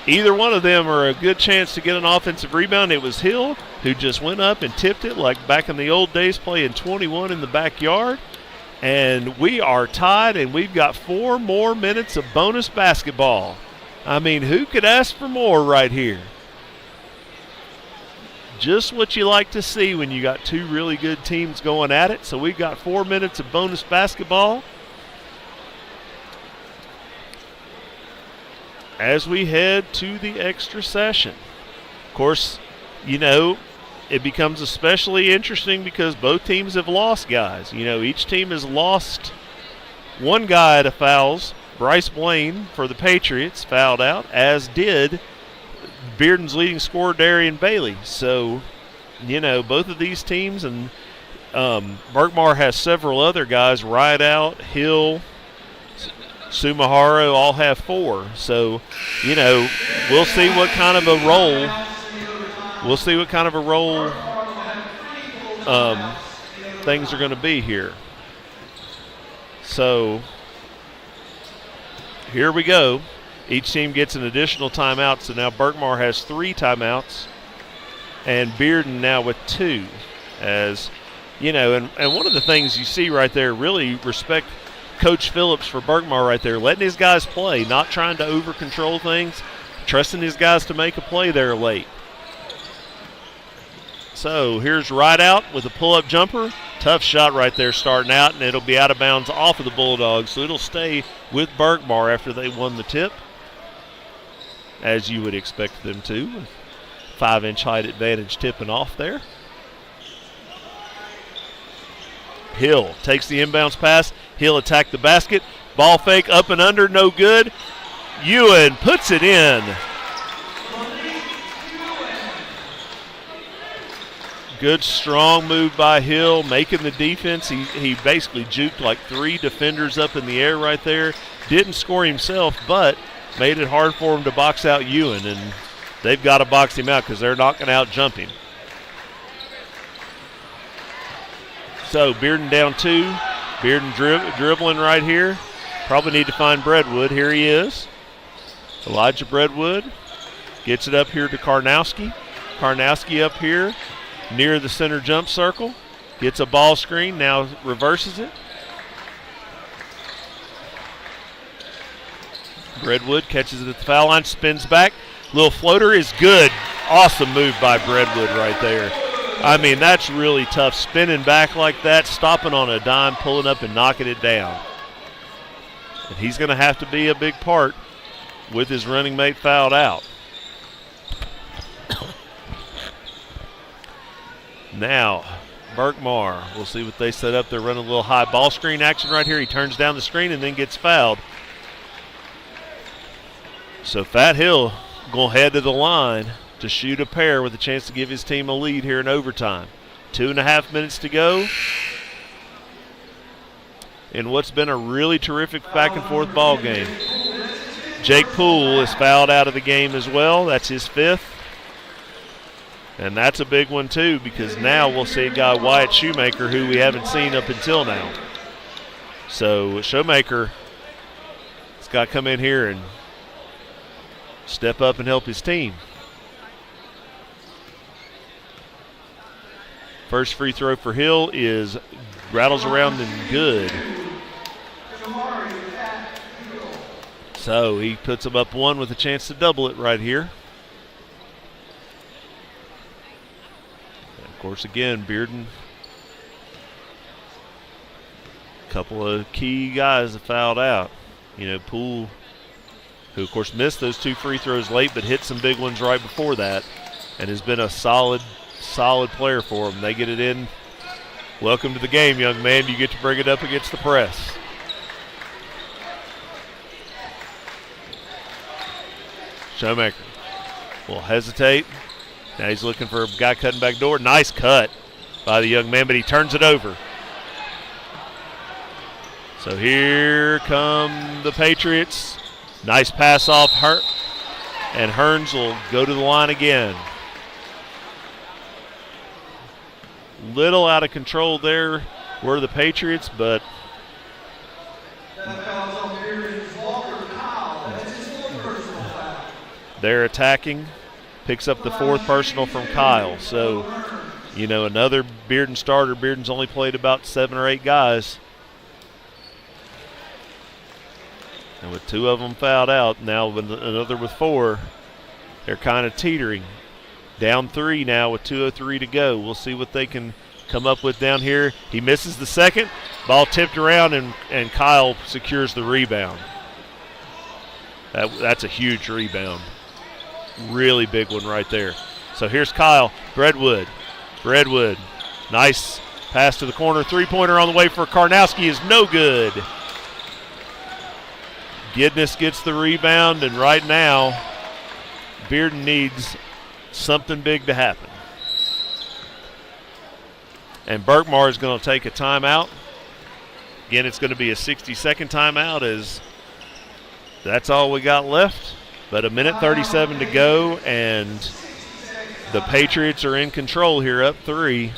Either one of them are a good chance to get an offensive rebound. It was Hill who just went up and tipped it like back in the old days playing 21 in the backyard. And we are tied, and we've got 4 more minutes of bonus basketball. I mean, who could ask for more right here? Just what you like to see when you got 2 really good teams going at it. So we've got 4 minutes of bonus basketball as we head to the extra session. Of course, you know, it becomes especially interesting because both teams have lost guys. You know, each team has lost one guy to fouls. Bryce Blaine for the Patriots fouled out, as did Bearden's leading scorer, Darian Bailey. So, you know, both of these teams, and Berkmar has several other guys, Rideout, Hill, Sumahara, all have 4. So, you know, we'll see what kind of a role things are going to be here. So, here we go. Each team gets an additional timeout, so now Berkmar has 3 timeouts, and Bearden now with 2. As, you know, and one of the things you see right there, really respect Coach Phillips for Berkmar right there, letting his guys play, not trying to over-control things, trusting his guys to make a play there late. So here's Rideout with a pull-up jumper. Tough shot right there starting out, and it'll be out of bounds off of the Bulldogs, so it'll stay with Berkmar after they won the tip, as you would expect them to. 5-inch height advantage tipping off there. Hill takes the inbounds pass. He'll attack the basket. Ball fake up and under, no good. Ewan puts it in. Good, strong move by Hill, making the defense. He basically juked like 3 defenders up in the air right there. Didn't score himself, but made it hard for him to box out Ewan, and they've got to box him out because they're not going to out-jump him. So Bearden down 2. Bearden dribbling right here. Probably need to find Breadwood. Here he is. Elijah Breadwood gets it up here to Karnowski. Karnowski up here near the center jump circle. Gets a ball screen, now reverses it. Breadwood catches it at the foul line, spins back. Little floater is good. Awesome move by Breadwood right there. I mean, that's really tough. Spinning back like that, stopping on a dime, pulling up and knocking it down. And he's going to have to be a big part with his running mate fouled out. Now, Berkmar, we'll see what they set up. They're running a little high ball screen action right here. He turns down the screen and then gets fouled. So Fat Hill going to head to the line to shoot a pair with a chance to give his team a lead here in overtime. 2.5 minutes to go. in what's been a really terrific back-and-forth ball game. Jake Poole is fouled out of the game as well. That's his 5th. And that's a big one, too, because now we'll see a guy, Wyatt Shoemaker, who we haven't seen up until now. So Shoemaker has got to come in here and step up and help his team. First free throw for Hill rattles around and good. So he puts him up 1 with a chance to double it right here. And of course, again, Bearden. A couple of key guys have fouled out. Poole, who of course missed those 2 free throws late, but hit some big ones right before that, and has been a solid player for them. They get it in. Welcome to the game, young man. You get to bring it up against the press. Shoemaker will hesitate. Now he's looking for a guy cutting back door. Nice cut by the young man, but he turns it over. So here come the Patriots. Nice pass off Hurt, and Hearns will go to the line again. Little out of control there were the Patriots, but they're attacking. Picks up the 4th personal from Kyle. So, another Bearden starter. Bearden's only played about 7 or 8 guys. And with 2 of them fouled out, now with another with 4, they're kind of teetering. Down 3 now with 2:03 to go. We'll see what they can come up with down here. He misses the second. Ball tipped around, and Kyle secures the rebound. That's a huge rebound. Really big one right there. So here's Kyle. Breadwood. Nice pass to the corner. 3-pointer on the way for Karnowski is no good. Gidness gets the rebound, and right now Bearden needs something big to happen. And Berkmar is going to take a timeout. Again, it's going to be a 60-second timeout, as that's all we got left. But 1:37 to go, and the Patriots are in control here, up 3.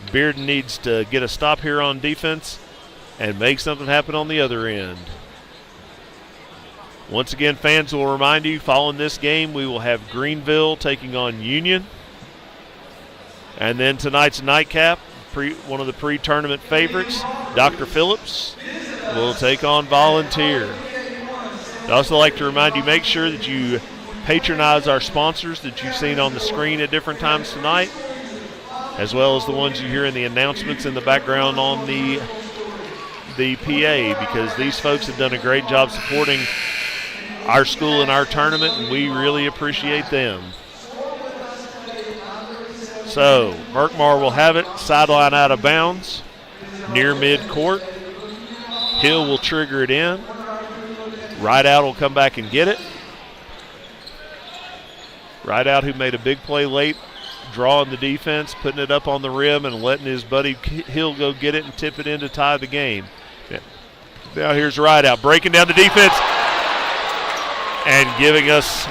Bearden needs to get a stop here on defense and make something happen on the other end. Once again, fans will remind you, following this game, we will have Greenville taking on Union. And then tonight's nightcap, one of the pre-tournament favorites, Dr. Phillips, will take on Volunteer. I'd also like to remind you, make sure that you patronize our sponsors that you've seen on the screen at different times tonight, as well as the ones you hear in the announcements in the background on the PA, because these folks have done a great job supporting our school and our tournament, and we really appreciate them. So Berkmar will have it, sideline out of bounds, near midcourt. Hill will trigger it in. Rideout will come back and get it. Rideout, who made a big play late, drawing the defense, putting it up on the rim and letting his buddy Hill go get it and tip it in to tie the game. Now here's Rideout breaking down the defense and giving us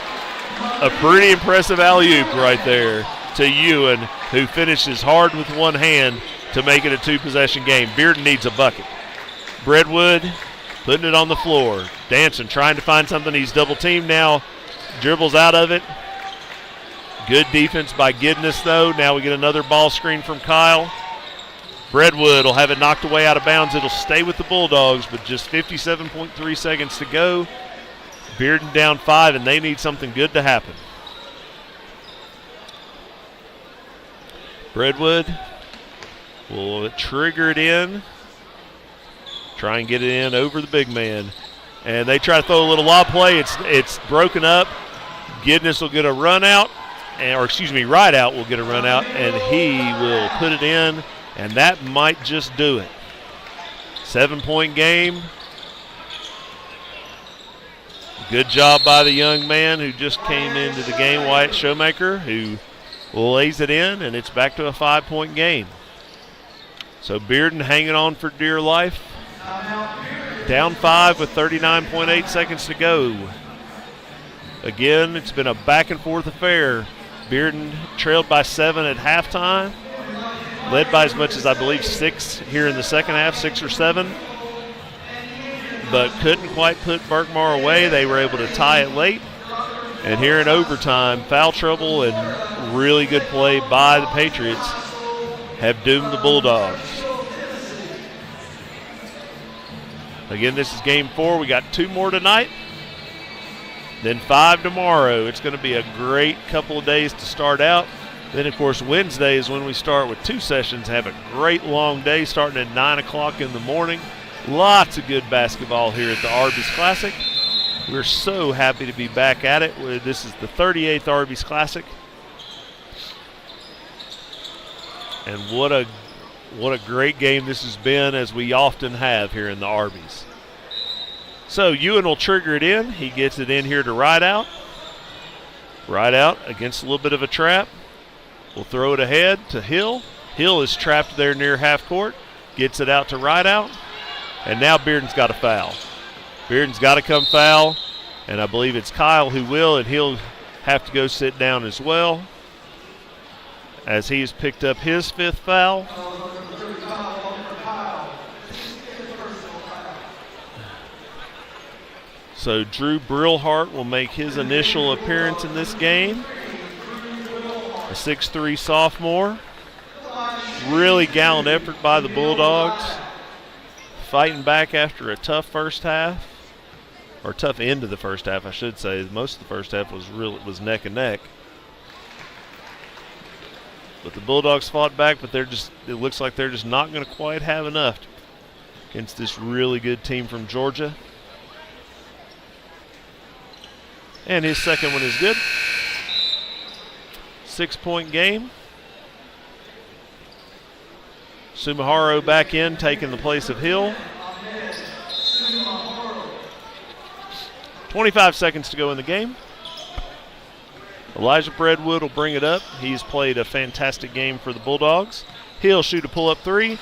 a pretty impressive alley-oop right there to Ewan, who finishes hard with one hand to make it a 2-possession game. Bearden needs a bucket. Breadwood putting it on the floor. Danson trying to find something. He's double-teamed now. Dribbles out of it. Good defense by Gidness, though. Now we get another ball screen from Kyle. Breadwood will have it knocked away out of bounds. It'll stay with the Bulldogs, but just 57.3 seconds to go. Bearden down 5, and they need something good to happen. Breadwood will trigger it in. Try and get it in over the big man. And they try to throw a little lob play. It's broken up. Gidness will get a run out. Rideout will get a run out, and he will put it in, and that might just do it. 7-point game. Good job by the young man who just came into the game, Wyatt Shoemaker, who lays it in, and it's back to a 5-point game. So Bearden hanging on for dear life. Down 5 with 39.8 seconds to go. Again, it's been a back and forth affair. Bearden trailed by 7 at halftime. Led by as much as I believe 6 here in the second half, 6 or 7. But couldn't quite put Berkmar away. They were able to tie it late. And here in overtime, foul trouble and really good play by the Patriots have doomed the Bulldogs. Again, this is game 4. We got 2 more tonight, then 5 tomorrow. It's going to be a great couple of days to start out. Then, of course, Wednesday is when we start with 2 sessions. Have a great long day starting at 9 o'clock in the morning. Lots of good basketball here at the Arby's Classic. We're so happy to be back at it. This is the 38th Arby's Classic. And what a great game this has been, as we often have here in the Arby's. So Ewan will trigger it in. He gets it in here to Rideout. Rideout against a little bit of a trap. We'll throw it ahead to Hill. Hill is trapped there near half court. Gets it out to Rideout. And now Bearden's got a foul. Bearden's got to come foul. And I believe it's Kyle who will, and he'll have to go sit down as well, as he's picked up his 5th foul. So Drew Brillhart will make his initial appearance in this game. A 6'3" sophomore. Really gallant effort by the Bulldogs. Fighting back after a tough first half. Or tough end of the first half, I should say. Most of the first half was neck and neck. But the Bulldogs fought back, but it looks like they're just not going to quite have enough against this really good team from Georgia. And his second one is good. 6-point game. Sumaharo back in, taking the place of Hill. 25 seconds to go in the game. Elijah Breadwood will bring it up. He's played a fantastic game for the Bulldogs. He'll shoot a pull-up 3.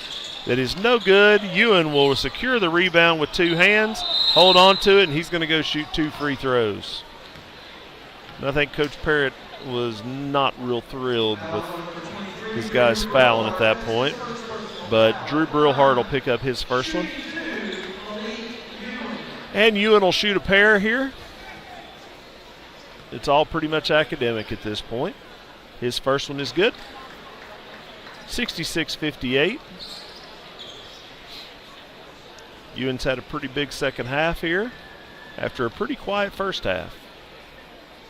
That is no good. Ewan will secure the rebound with 2 hands, hold on to it, and he's going to go shoot 2 free throws. And I think Coach Parrott was not real thrilled with his guys fouling at that point. But Drew Brillhart will pick up his first one. And Ewan will shoot a pair here. It's all pretty much academic at this point. His first one is good. 66-58. Ewan's had a pretty big second half here after a pretty quiet first half.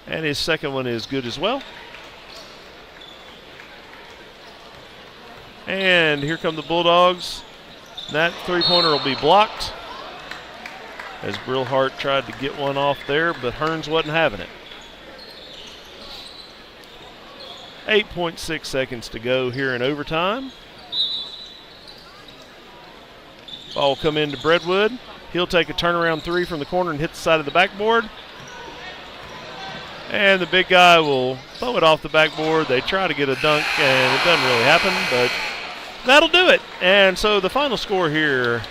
And his second one is good as well. And here come the Bulldogs. That 3-pointer will be blocked, as Brillhart tried to get one off there, but Hearns wasn't having it. 8.6 seconds to go here in overtime. Ball will come into Breadwood. He'll take a turnaround 3 from the corner and hit the side of the backboard. And the big guy will throw it off the backboard. They try to get a dunk, and it doesn't really happen, but that'll do it. And so the final score here,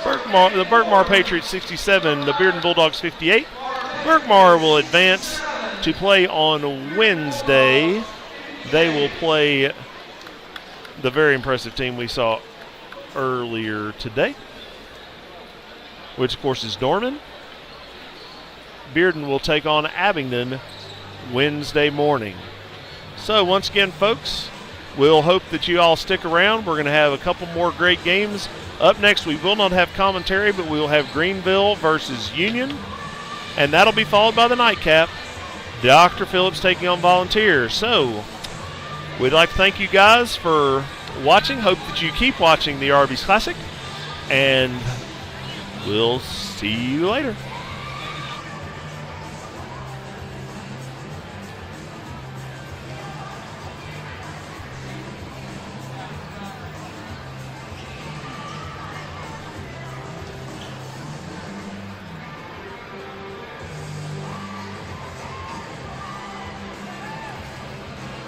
the Berkmar Patriots 67, the Bearden Bulldogs 58. Berkmar will advance to play on Wednesday. They will play the very impressive team we saw earlier today, which of course is Dorman. Bearden will take on Abingdon Wednesday morning. So once again, folks, we'll hope that you all stick around. We're going to have a couple more great games. Up next, we will not have commentary, but we will have Greenville versus Union, and that'll be followed by the nightcap, Dr. Phillips taking on Volunteers. So we'd like to thank you guys for watching. Hope that you keep watching the Arby's Classic, and we'll see you later.